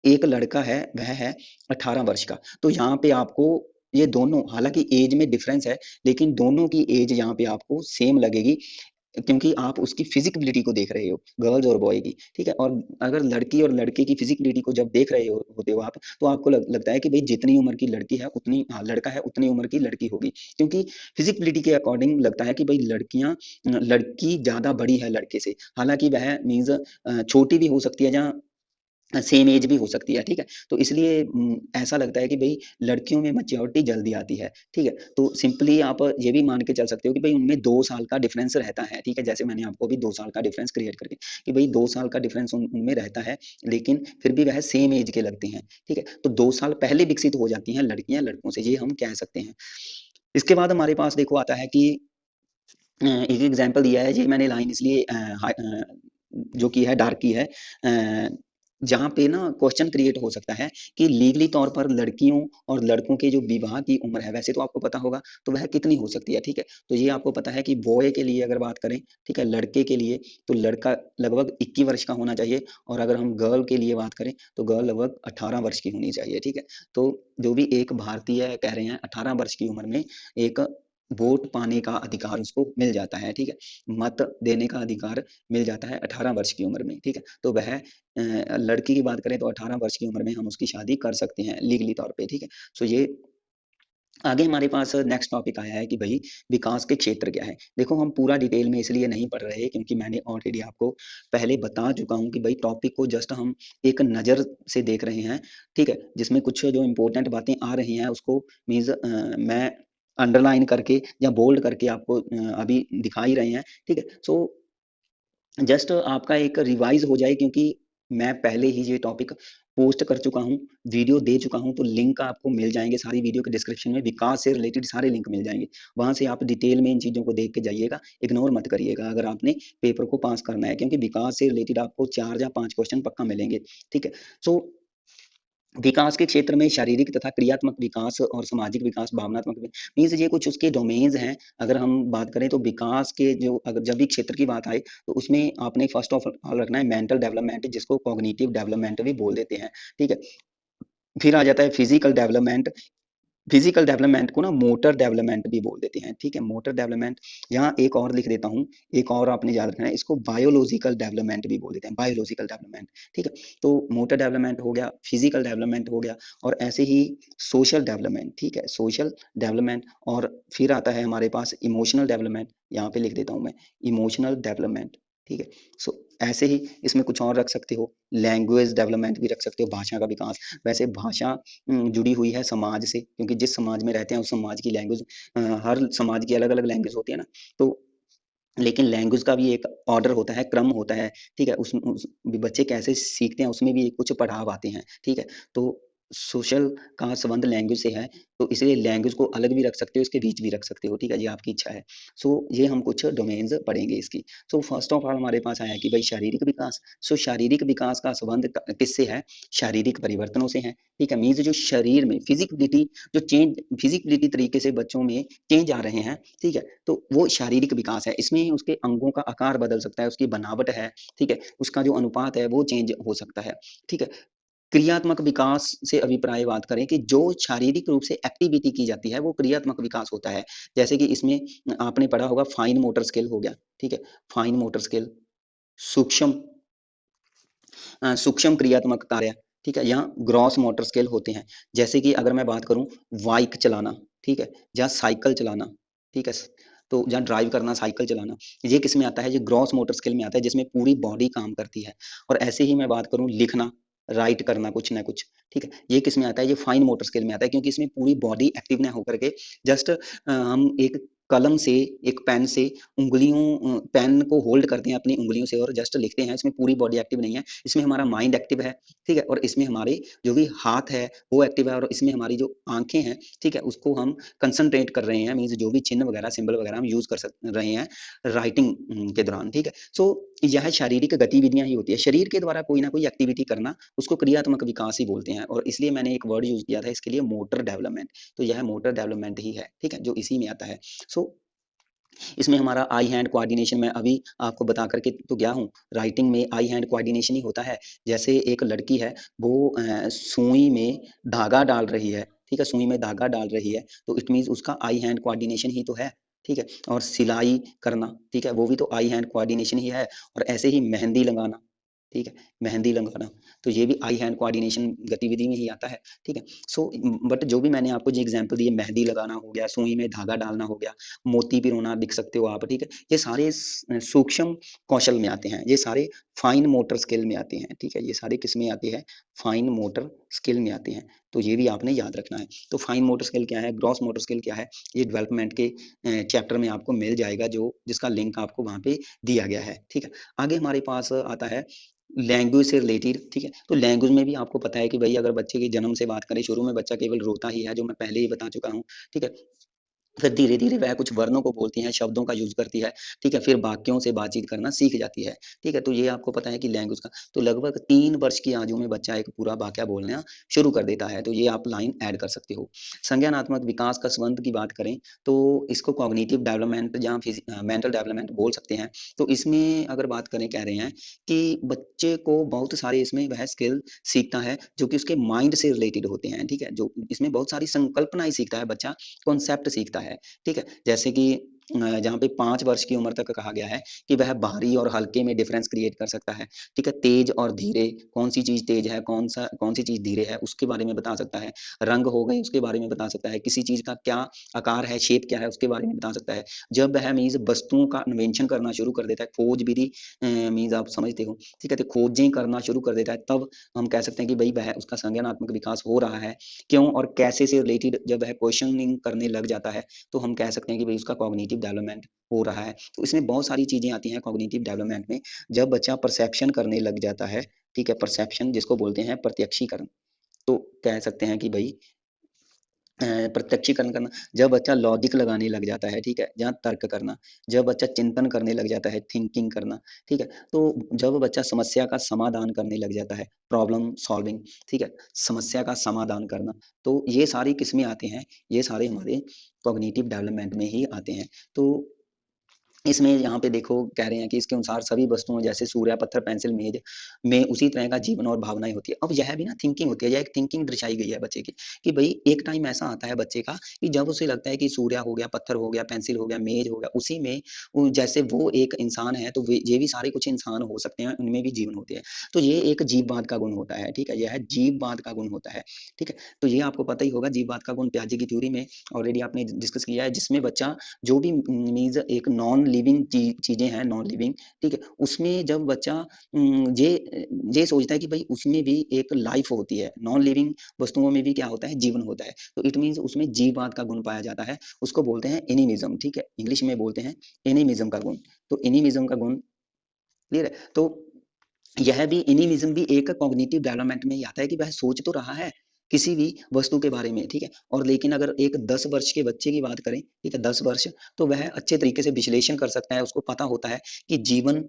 [SPEAKER 1] एक लड़का है वह है 18 वर्ष का। तो यहाँ पे आपको ये दोनों, हालांकि एज में डिफरेंस है, लेकिन दोनों की एज यहाँ पे आपको सेम लगेगी, क्योंकि आप उसकी फिजिकलिटी को देख रहे हो, गर्ल्स और बॉय की, ठीक है। और अगर लड़की और लड़के की फिजिकलिटी को जब देख रहे होते हो आप, तो आपको लगता है कि भाई जितनी उम्र की लड़की है उतनी, हाँ, लड़का है उतनी उम्र की लड़की होगी, क्योंकि फिजिकलिटी के अकॉर्डिंग लगता है कि भाई लड़की ज्यादा बड़ी है लड़के से, हालांकि वह मीन्स छोटी भी हो सकती है, जहाँ सेम एज भी हो सकती है, ठीक है। तो इसलिए ऐसा लगता है कि भाई लड़कियों में मैच्योरिटी जल्दी आती है, ठीक है। तो सिंपली आप ये भी मान के चल सकते हो कि भाई उनमें 2 साल का डिफरेंस रहता है, ठीक है, जैसे मैंने आपको भी 2 साल का डिफरेंस क्रिएट करके कि भाई 2 साल का डिफरेंस उनमें रहता है, लेकिन फिर भी वह सेम एज के लगते हैं, ठीक है। तो 2 साल पहले विकसित हो जाती हैं लड़कियां लड़कों से, ये हम कह सकते हैं। इसके बाद हमारे पास देखो आता है कि एक एग्जांपल दिया है, ये मैंने लाइन इसलिए जो की है डार्क की है, जहाँ पे ना क्वेश्चन क्रिएट हो सकता है कि लीगली तौर पर लड़कियों और लड़कों के जो विवाह की उम्र है, वैसे तो आपको पता होगा, तो वह कितनी हो सकती है, ठीक है। तो ये आपको पता है कि बॉय के लिए अगर बात करें, ठीक है, लड़के के लिए, तो लड़का लगभग 21 वर्ष का होना चाहिए, और अगर हम गर्ल के लिए बात करें तो गर्ल लगभग 18 वर्ष की होनी चाहिए, ठीक है। तो जो भी एक भारतीय कह रहे हैं 18 वर्ष की उम्र में एक वोट पाने का अधिकार उसको मिल जाता है, ठीक है? मत देने का अधिकार मिल जाता है 18 वर्ष की उम्र में, ठीक है? तो वह लड़की की बात करें तो 18 वर्ष की उम्र में हम उसकी शादी कर सकते हैं लीगली तौर पे, ठीक है? सो ये आगे हमारे पास नेक्स्ट टॉपिक आया है कि भई विकास के क्षेत्र क्या है? देखो हम पूरा डिटेल में इसलिए नहीं पढ़ रहे क्योंकि मैंने ऑलरेडी आपको पहले बता चुका हूँ कि भई टॉपिक को जस्ट हम एक नज़र से देख रहे हैं, ठीक है? जिसमें कुछ जो इम्पोर्टेंट बातें आ रही हैं उसको मीन्स मैं अंडरलाइन करके या बोल्ड करके आपको अभी दिखा ही रहे हैं, ठीक है? सो जस्ट आपका एक रिवाइज़ हो जाए क्योंकि मैं पहले ही ये टॉपिक पोस्ट कर चुका हूँ, वीडियो दे चुका हूँ, तो लिंक आपको मिल जाएँगे सारी वीडियो के डिस्क्रिप्शन में, विकास से रिलेटेड सारे लिंक मिल जाएँगे। वहाँ से आप डिटेल में इन चीज़ों को देख के जाइएगा, इग्नोर मत करिएगा अगर आपने पेपर को पास करना है क्योंकि विकास से रिलेटेड आपको 4 या 5 क्वेश्चन पक्का मिलेंगे, ठीक है? सो विकास के क्षेत्र में शारीरिक तथा क्रियात्मक विकास और सामाजिक विकास, भावनात्मक मीन्स ये कुछ उसके डोमेन्स हैं। अगर हम बात करें तो विकास के जो अगर जब भी क्षेत्र की बात आए, तो उसमें आपने फर्स्ट ऑफ ऑल रखना है मेंटल डेवलपमेंट जिसको कॉग्निटिव डेवलपमेंट भी बोल देते हैं, ठीक है? फिर आ जाता है फिजिकल डेवलपमेंट, फिजिकल डेवलपमेंट को ना मोटर डेवलपमेंट भी बोल देते हैं, ठीक है? मोटर डेवलपमेंट यहाँ एक और लिख देता हूँ, एक और आपने याद रखना है, इसको बायोलॉजिकल डेवलपमेंट भी बोल देते हैं, बायोलॉजिकल डेवलपमेंट, ठीक है? तो मोटर डेवलपमेंट हो गया, फिजिकल डेवलपमेंट हो गया और ऐसे ही सोशल डेवलपमेंट, ठीक है? सोशल डेवलपमेंट और फिर आता है हमारे पास इमोशनल डेवलपमेंट, यहाँ पे लिख देता हूँ मैं, इमोशनल डेवलपमेंट, ठीक है? सो ऐसे ही इसमें कुछ और रख सकते हो, लैंग्वेज डेवलपमेंट भी रख सकते हो, भाषा का विकास। वैसे भाषा जुड़ी हुई है समाज से क्योंकि जिस समाज में रहते हैं उस समाज की लैंग्वेज हर समाज की अलग-अलग लैंग्वेज होती है ना, तो लेकिन लैंग्वेज का भी एक ऑर्डर होता है, क्रम होता है, ठीक है? उस बच्चे कैसे सीखते हैं उसमें भी कुछ पड़ाव आते हैं, ठीक है? तो सोशल का संबंध लैंग्वेज से है, तो इसलिए लैंग्वेज को अलग भी रख सकते हो, इसके बीच भी रख सकते हो, ठीक है? ये आपकी इच्छा है। सो ये हम कुछ डोमेन्स पढ़ेंगे इसकी। सो फर्स्ट ऑफ ऑल हमारे पास आया कि भाई शारीरिक विकास, सो शारीरिक विकास का संबंध किससे है? शारीरिक परिवर्तनों से है, ठीक है? मीन्स जो शरीर में फिजिकलिटी जो चेंज फिजिकलिटी तरीके से बच्चों में चेंज आ रहे हैं, ठीक है? तो वो शारीरिक विकास है। इसमें उसके अंगों का आकार बदल सकता है, उसकी बनावट है, ठीक है? उसका जो अनुपात है वो चेंज हो सकता है, ठीक है? क्रियात्मक विकास से अभिप्राय बात करें कि जो शारीरिक रूप से एक्टिविटी की जाती है वो क्रियात्मक विकास होता है। जैसे कि इसमें आपने पढ़ा होगा फाइन मोटर स्किल हो गया, ठीक है? फाइन मोटर स्किल, सूक्ष्म सूक्ष्म क्रियात्मक कार्य, ठीक है? या ग्रॉस मोटर स्किल होते हैं। जैसे कि अगर मैं बात करूँ बाइक चलाना, ठीक है? या साइकिल चलाना, ठीक है? तो या ड्राइव करना, साइकिल चलाना, ये किसमें आता है? ये ग्रॉस मोटर स्किल में आता है जिसमें पूरी बॉडी काम करती है। और ऐसे ही मैं बात करूँ लिखना, राइट करना कुछ ना कुछ, ठीक है? ये किसमें आता है? ये फाइन मोटर स्किल में आता है क्योंकि इसमें पूरी बॉडी एक्टिव ना होकर के जस्ट हम एक कलम से, एक पेन से पेन को होल्ड करते हैं अपनी उँगलियों से और जस्ट लिखते हैं, इसमें पूरी बॉडी एक्टिव नहीं है। इसमें हमारा माइंड एक्टिव है, ठीक है? और इसमें हमारे जो भी हाथ है, वो एक्टिव है और इसमें हमारी जो आँखें हैं, ठीक है? उसको हम कंसंट्रेट कर रहे हैं मीन्स जो भी चिन्ह वगैरह, सिंबल वगैरह हम यूज़ कर रहे हैं राइटिंग के दौरान, ठीक है? सो यह शारीरिक गतिविधियाँ ही होती है। शरीर के द्वारा कोई ना कोई एक्टिविटी करना, उसको क्रियात्मक विकास ही बोलते हैं और इसलिए मैंने एक वर्ड यूज़ किया था इसके लिए मोटर डेवलपमेंट। तो यह मोटर डेवलपमेंट ही है, ठीक है? जो इसी में आता है। सो इसमें हमारा आई हैंड कोऑर्डिनेशन मैं अभी आपको बता कर के तो गया हूँ, राइटिंग में आई हैंड कोऑर्डिनेशन ही होता है। जैसे एक लड़की है, वो सुई में धागा डाल रही है, ठीक है? सुई में धागा डाल रही है, तो इट मीन्स उसका आई हैंड कोऑर्डिनेशन ही तो है, ठीक है? और सिलाई करना, ठीक है? वो भी तो आई हैंड कोऑर्डिनेशन ही है और ऐसे ही मेहंदी लगाना, ठीक है? मेहंदी लगाना, तो ये भी आई हैंड कोऑर्डिनेशन गतिविधि में ही आता है, ठीक है? सो बट जो भी मैंने आपको जो एग्ज़ाम्पल दिए मेहंदी लगाना हो गया, सुई में धागा डालना हो गया, मोती पिरोना लिख सकते हो आप, ठीक है? ये सारे सूक्ष्म कौशल में आते हैं, ये सारे फाइन मोटर स्किल में आते हैं, ठीक है? ये सारे किस में आते हैं? फाइन मोटर स्किल में आते हैं, तो ये भी आपने याद रखना है। तो फाइन मोटर स्किल क्या है? ग्रॉस मोटर स्किल क्या है? ये डेवलपमेंट के चैप्टर में आपको मिल जाएगा जो जिसका लिंक आपको वहाँ पे दिया गया है, ठीक है? आगे हमारे पास आता है लैंग्वेज से रिलेटेड, ठीक है? तो लैंग्वेज में भी आपको पता है कि भई अगर बच्चे के जन्म से बात करें, शुरू में बच्चा केवल रोता ही है, जो मैं पहले ही बता चुका हूँ, ठीक है? फिर धीरे-धीरे वह कुछ वर्णों को बोलती है, शब्दों का यूज़ करती है, ठीक है? फिर वाक्यों से बातचीत करना सीख जाती है, ठीक है? तो ये आपको पता है कि लैंग्वेज का तो लगभग 3 वर्ष की आयु में बच्चा एक पूरा वाक्य बोलना शुरू कर देता है, तो ये आप लाइन ऐड कर सकते हो। संज्ञानात्मक विकास का संबंध की बात करें, तो इसको कॉग्निटिव डेवलपमेंट या मेंटल डेवलपमेंट बोल सकते हैं। तो इसमें अगर बात करें कह रहे हैं कि बच्चे को बहुत सारे इसमें वह स्किल सीखता है, जो कि उसके माइंड से रिलेटेड होते हैं, ठीक है? जो इसमें बहुत सारी संकल्पनाएँ सीखता है बच्चा, कॉन्सेप्ट सीखता है, ठीक है। जैसे कि जहाँ पे 5 वर्ष की उम्र तक कहा गया है कि वह भारी और हल्के में डिफरेंस क्रिएट कर सकता है, ठीक है। तेज और धीरे, कौन सी चीज तेज है, कौन सी चीज धीरे है, उसके बारे में बता सकता है। रंग हो गए, उसके बारे में बता सकता है। किसी चीज का क्या आकार है, शेप क्या है, उसके बारे में बता सकता है। जब वह मीन्स वस्तुओं का इन्वेंशन करना शुरू कर देता है, खोज विधि मीन्स आप समझते हो, ठीक है, तो खोजें करना शुरू कर देता है, तब हम कह सकते हैं कि भाई वह उसका संज्ञानात्मक विकास हो रहा है। क्यों और कैसे से रिलेटेड जब वह क्वेश्चनिंग करने लग जाता है, तो हम कह सकते हैं कि भाई उसका कॉग्निटिव डेवलपमेंट हो रहा है। तो इसमें बहुत सारी चीजें आती हैं कॉग्निटिव डेवलपमेंट में। जब बच्चा परसेप्शन करने लग जाता है, ठीक है, परसेप्शन जिसको बोलते हैं प्रत्यक्षीकरण, तो कह सकते हैं कि भाई प्रत्यक्षीकरण करना, जब बच्चा लॉजिक लगाने लग जाता है, ठीक है, जहाँ तर्क करना, जब बच्चा चिंतन करने लग जाता है, थिंकिंग करना, ठीक है, तो जब बच्चा समस्या का समाधान करने लग जाता है, प्रॉब्लम सॉल्विंग, ठीक है, समस्या का समाधान करना, तो ये सारी किसमें आते हैं, ये सारे हमारे कॉग्निटिव डेवलपमेंट में ही आते हैं। तो इसमें यहाँ पे देखो कह रहे हैं कि इसके अनुसार सभी वस्तुओं जैसे सूर्य, पत्थर, पेंसिल, मेज में उसी तरह का जीवन और भावनाएं होती है। अब यह भी ना थिंकिंग होती है, यह एक थिंकिंग दर्शाई गई है बच्चे की कि भाई एक टाइम ऐसा आता है बच्चे का कि जब उसे लगता है कि सूर्य हो गया, पत्थर हो गया, पेंसिल हो गया, मेज हो गया, उसी में जैसे वो एक इंसान है, तो ये भी सारे कुछ इंसान हो सकते हैं, उनमें भी जीवन होते हैं। तो ये एक जीववाद का गुण होता है, ठीक है, यह जीववाद का गुण होता है, ठीक है। तो ये आपको पता ही होगा, जीववाद का गुण पियाजे की थ्योरी में ऑलरेडी आपने डिस्कस किया है, जिसमें बच्चा जो भी मीन्स एक नॉन लिविंग चीजें हैं, नॉन लिविंग, ठीक है, उसमें जब बच्चा ये सोचता है कि भाई उसमें भी एक लाइफ होती है, नॉन लिविंग वस्तुओं में भी क्या होता है, जीवन होता है, तो इट मीन्स उसमें जीववाद का गुण पाया जाता है, उसको बोलते हैं एनिमिज्म, ठीक है, इंग्लिश में बोलते हैं एनिमिज्म का गुण। तो एनिमिज्म का गुण क्लियर है। तो यह भी एनिमिज्म भी एक कॉग्निटिव डेवलपमेंट में ही आता है कि वह सोच तो रहा है किसी भी वस्तु के बारे में, ठीक है, और लेकिन अगर एक 10 वर्ष के बच्चे की बात करें, ठीक है, 10 वर्ष, तो वह अच्छे तरीके से विश्लेषण कर सकता है, उसको पता होता है कि जीवन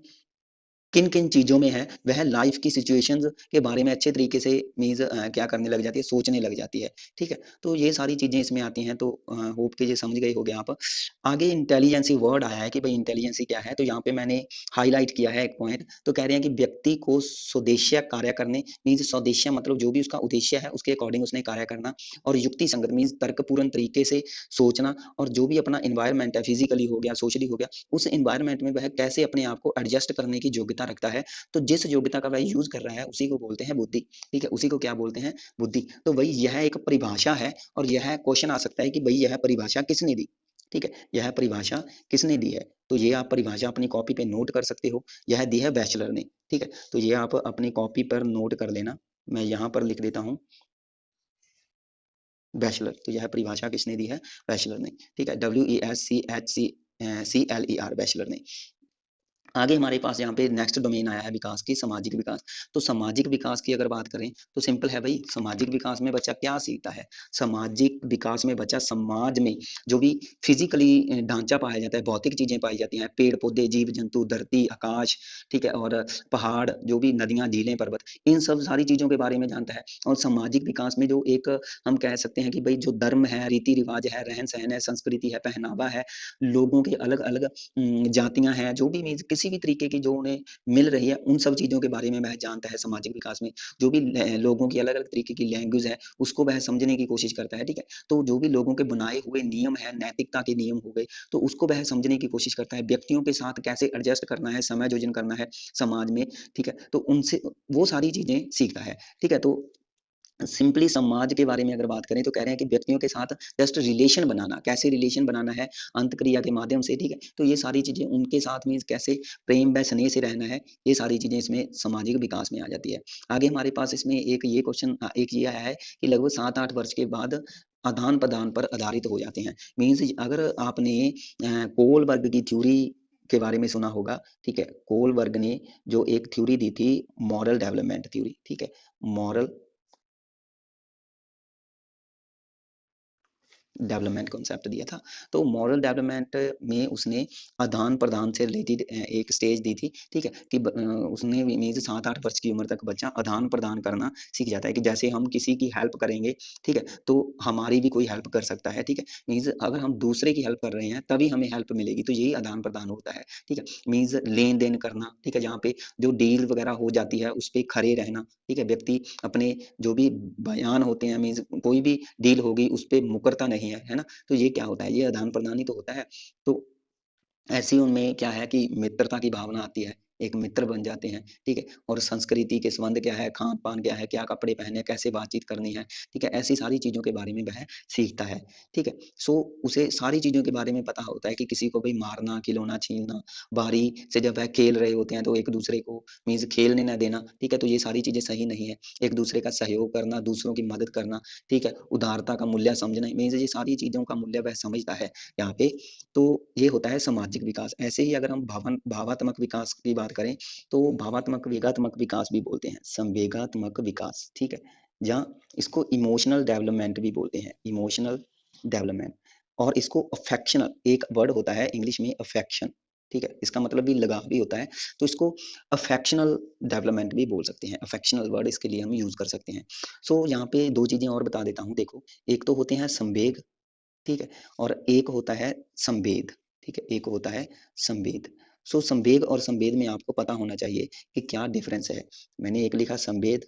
[SPEAKER 1] किन किन चीजों में है, वह लाइफ की सिचुएशंस के बारे में अच्छे तरीके से मीन्स क्या करने लग जाती है, सोचने लग जाती है, ठीक है। तो ये सारी चीजें इसमें आती हैं, तो होप के ये समझ गए होगे आप। आगे इंटेलिजेंसी वर्ड आया है कि भाई इंटेलिजेंसी क्या है, तो यहाँ पे मैंने हाईलाइट किया है एक पॉइंट, तो कह रहे हैं कि व्यक्ति को स्वदेशीय कार्य करने, मीन्स स्वदेशीय मतलब जो भी उसका उद्देश्य है उसके अकॉर्डिंग उसने कार्य करना, और युक्ति संगत मीन्स तर्कपूर्ण तरीके से सोचना, और जो भी अपना इन्वायरमेंट है, फिजिकली हो गया, सोशली हो गया, उस इन्वायरमेंट में वह कैसे अपने आप को एडजस्ट करने की योग्यता रखता है। तो जिस योग्यता का वह यूज कर रहा है उसी को बोलते हैं बुद्धि, ठीक है, उसी को क्या बोलते हैं, बुद्धि। तो वही यह एक परिभाषा है, और यह क्वेश्चन आ सकता है कि भाई यह परिभाषा किसने दी, ठीक है, यह परिभाषा किसने दी है। तो ये आप परिभाषा अपनी कॉपी पे नोट कर सकते हो, यह दी है बैचलर ने, ठीक है, तो ये आप अपनी कॉपी पर नोट कर लेना, मैं यहाँ पर लिख देता हूँ बैचलर। तो यह परिभाषा किसने दी है, बैचलर ने, ठीक है, WESCHCLER, बैचलर ने। आगे हमारे पास यहाँ पे नेक्स्ट डोमेन आया है विकास की, सामाजिक विकास। तो सामाजिक विकास की अगर बात करें तो सिंपल है भाई, सामाजिक विकास में बच्चा क्या सीखता है, सामाजिक विकास में बच्चा समाज में जो भी फिजिकली ढांचा पाया जाता है, भौतिक चीजें पाई जाती हैं, पेड़ पौधे, जीव जंतु, धरती, आकाश, ठीक है, और पहाड़, जो भी नदियां, झीलें, पर्वत, इन सब सारी चीजों के बारे में जानता है। और सामाजिक विकास में जो एक हम कह सकते हैं कि भाई जो धर्म है, रीति रिवाज है, रहन सहन है, संस्कृति है, पहनावा है, लोगों के अलग अलग जातियां हैं, जो भी मीन्स किसी भी तरीके की जो उन्हें मिल रही है, उन सब चीजों के बारे में वह जानता है सामाजिक विकास में। जो भी लोगों की अलग अलग तरीके की लैंग्वेज है, उसको वह समझने की कोशिश करता है, ठीक है। तो जो भी लोगों के बनाए हुए नियम है, नैतिकता के नियम हो गए, तो उसको वह समझने की कोशिश करता है, व्यक्तियों के साथ कैसे एडजस्ट करना है, समायोजन करना है समाज में, ठीक है, तो उनसे वो सारी चीजें सीखता है, ठीक है। तो सिंपली समाज के बारे में अगर बात करें तो कह रहे हैं कि व्यक्तियों के साथ जस्ट रिलेशन बनाना, कैसे रिलेशन बनाना है, अंत क्रिया के माध्यम से, ठीक है, तो ये सारी चीजें उनके साथ में कैसे प्रेम व स्नेह से रहना है, ये सारी चीजें इसमें सामाजिक विकास में आ जाती है। आगे हमारे पास इसमें एक ये क्वेश्चन एक ये आया है कि लगभग 7-8 वर्ष के बाद आदान प्रदान पर आधारित हो जाते हैं। मीन्स अगर आपने कोल वर्ग की थ्योरी के बारे में सुना होगा, ठीक है, कोल वर्ग ने जो एक थ्योरी दी थी, मॉरल डेवलपमेंट थ्योरी, ठीक है, मॉरल डेवलपमेंट कॉन्सेप्ट दिया था। तो मॉरल डेवलपमेंट में उसने आदान प्रदान से रिलेटेड एक स्टेज दी थी, ठीक है, कि उसने मीन्स 7-8 वर्ष की उम्र तक बच्चा आदान प्रदान करना सीख जाता है, कि जैसे हम किसी की हेल्प करेंगे, ठीक है, तो हमारी भी कोई हेल्प कर सकता है, ठीक है, मीन्स अगर हम दूसरे की हेल्प कर रहे हैं तभी हमें हेल्प मिलेगी, तो यही आदान प्रदान होता है, ठीक है, मीन्स लेन देन करना, ठीक है, जहाँ पे जो डील वगैरह हो जाती है उस पर खड़े रहना, ठीक है, व्यक्ति अपने जो भी बयान होते हैं, मीन्स कोई भी डील होगी उस पर मुकरता नहीं है ना? तो ये क्या होता है? ये आदान-प्रदान ही तो होता है। तो ऐसे ही उनमें क्या है कि मित्रता की भावना आती है, एक मित्र बन जाते हैं, ठीक है? और संस्कृति के संबंध क्या है, खान-पान क्या है, क्या कपड़े पहने, कैसे बातचीत करनी है, ठीक है? ऐसी सारी चीज़ों के बारे में वह सीखता है, ठीक है? सो उसे सारी चीज़ों के बारे में पता होता है कि किसी को भी मारना, खिलौना छीनना, बारी से जब वह खेल रहे होते हैं तो एक-दूसरे को मीन्स खेलने ना देना, ठीक है? तो ये सारी चीज़ें सही नहीं है। एक-दूसरे का सहयोग करना, दूसरों की मदद करना, ठीक है? उदारता का मूल्य समझना, मीन्स ये सारी चीज़ों का मूल्य वह समझता है यहाँ पे। तो ये होता है सामाजिक विकास। ऐसे ही अगर हम भावात्मक विकास की बात करें, तो भावात्मक वेगात्मक विकास भी बोलते हैं, संवेगात्मक विकास, ठीक है? जहाँ इसको इमोशनल डेवलपमेंट भी बोलते हैं, इमोशनल डेवलपमेंट। और इसको अफेक्शनल, एक वर्ड होता है इंग्लिश में अफेक्शन, ठीक है? इसका मतलब भी लगाव भी होता है, तो इसको अफेक्शनल डेवलपमेंट भी बोल सकते हैं, अफेक्शनल वर्ड इसके लिए हम यूज़ कर सकते हैं। सो यहाँ पे 2 चीज़ें और बता देता हूँ, देखो, एक तो होते हैं संवेग, ठीक है? और एक होता है संवेद, ठीक है? एक होता है संवेद। सो संवेग और संवेद में आपको पता होना चाहिए कि क्या डिफरेंस है। मैंने एक लिखा संवेद,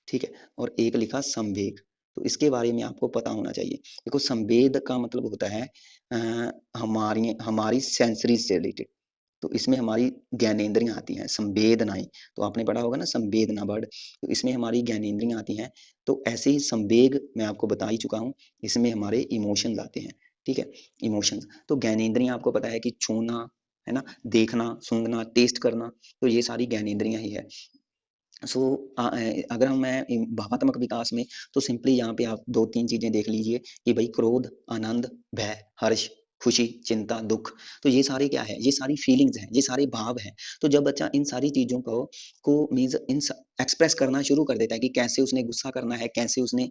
[SPEAKER 1] ठीक है? और एक लिखा संवेग। तो इसके बारे में आपको पता होना चाहिए। देखो, संवेद का मतलब होता है हमारी हमारी सेंसरी से रिलेटेड। तो इसमें हमारी ज्ञानेंद्रियाँ आती हैं, संवेदनाएँ। तो आपने पढ़ा होगा ना संवेदना वर्ड, तो इसमें हमारी ज्ञानेंद्रियाँ आती हैं। तो ऐसे ही संवेग मैं आपको बता ही चुका हूँ, इसमें हमारे इमोशंस आते हैं, ठीक है? इमोशंस। तो ज्ञानेंद्रियाँ आपको पता है कि छूना, है ना? देखना, सूँघना, टेस्ट करना, तो ये सारी ज्ञानेंद्रियाँ ही है। सो अगर हम मैं भावात्मक विकास में, तो सिंपली यहाँ पे आप 2-3 चीज़ें देख लीजिए कि भई क्रोध, आनंद, भय, हर्ष, खुशी, चिंता, दुःख, तो ये सारे क्या है? ये सारी फीलिंग्स हैं, ये सारे भाव हैं। तो जब बच्चा इन सारी चीज़ों को मीन्स इन स एक्सप्रेस करना शुरू कर देता है कि कैसे उसने गुस्सा करना है, कैसे उसने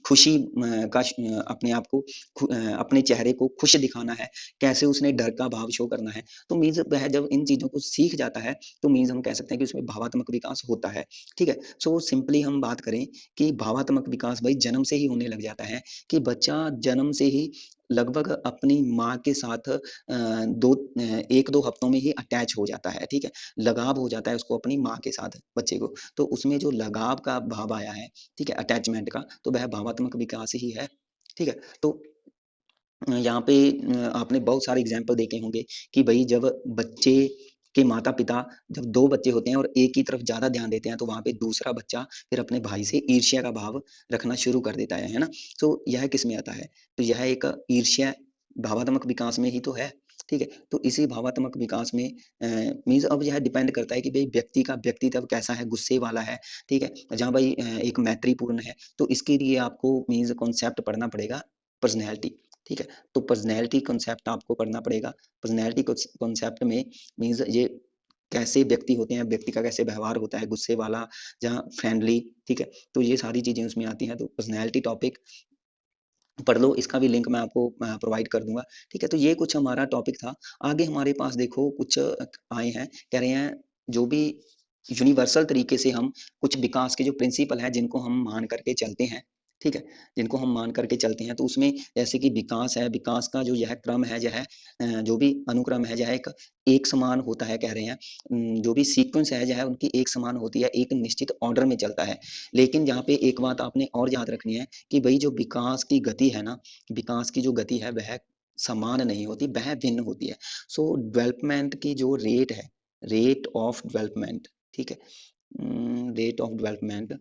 [SPEAKER 1] खुशी अपने आप को अपने चेहरे को खुश दिखाना है, कैसे उसने डर का भाव शो करना है। तो मीन्स वह जब इन चीज़ों को सीख जाता है, तो मीन्स हम कह सकते हैं कि उसमें भावात्मक विकास होता है। ठीक है? सो सिंपली हम बात करें कि भावात्मक विकास भाई जन्म से ही होने लग जाता है कि बच्चा जन्म से ही लगभग अपनी माँ के साथ 1-2 हफ्तों में ही अटैच हो जाता है, ठीक है? लगाव हो जाता है उसको अपनी माँ के साथ, बच्चे को। तो उसमें जो लगाव का भाव आया है, ठीक है? अटैचमेंट का, तो वह भावात्मक विकास ही है, ठीक है? तो यहाँ पे आपने बहुत सारे एग्ज़ाम्पल देखे होंगे कि भई जब बच्चे के माता-पिता जब 2 बच्चे होते हैं और एक की तरफ ज़्यादा ध्यान देते हैं, तो वहाँ पे दूसरा बच्चा फिर अपने भाई से ईर्ष्या का भाव रखना शुरू कर देता है ना? तो यह किस में आता है? तो यह एक ईर्ष्या भावात्मक विकास में ही तो है, ठीक है? तो इसी भावात्मक विकास में मीन्स अब यह डिपेंड करता है कि भई व्यक्ति का व्यक्तित्व कैसा है, गुस्से वाला है, ठीक है? जहाँ भाई एक मैत्रीपूर्ण है, तो इसके लिए आपको मीन्स कॉन्सेप्ट पढ़ना पड़ेगा पर्सनैलिटी, ठीक है? तो पर्सनैलिटी कॉन्सेप्ट आपको पढ़ना पड़ेगा। पर्सनैलिटी कॉन्सेप्ट में मीन्स ये कैसे व्यक्ति होते हैं, व्यक्ति का कैसे व्यवहार होता है, गुस्से वाला, जहाँ फ्रेंडली, ठीक है? तो ये सारी चीज़ें उसमें आती हैं, तो पर्सनैलिटी टॉपिक पढ़ लो, इसका भी लिंक मैं आपको प्रोवाइड कर दूँगा, ठीक है? तो ये कुछ हमारा टॉपिक था। आगे हमारे पास देखो कुछ आए हैं, कह रहे हैं जो भी यूनिवर्सल तरीके से हम कुछ विकास के जो प्रिंसिपल हैं, जिनको हम मान करके चलते हैं, ठीक है? जिनको हम मान करके चलते हैं, तो उसमें जैसे कि विकास है, विकास का जो यह क्रम है, यह जो भी अनुक्रम है, यह एक समान होता है कह रहे हैं। जो भी सीक्वेंस है, यह उनकी एक समान होती है, एक निश्चित ऑर्डर में चलता है। लेकिन यहाँ पे एक बात आपने और याद रखनी है कि भई जो विकास की गति है ना, विकास की जो गति है वह समान नहीं होती, वह भिन्न होती है। सो डेवलपमेंट की जो रेट है, रेट ऑफ डेवलपमेंट, ठीक है? रेट ऑफ डेवलपमेंट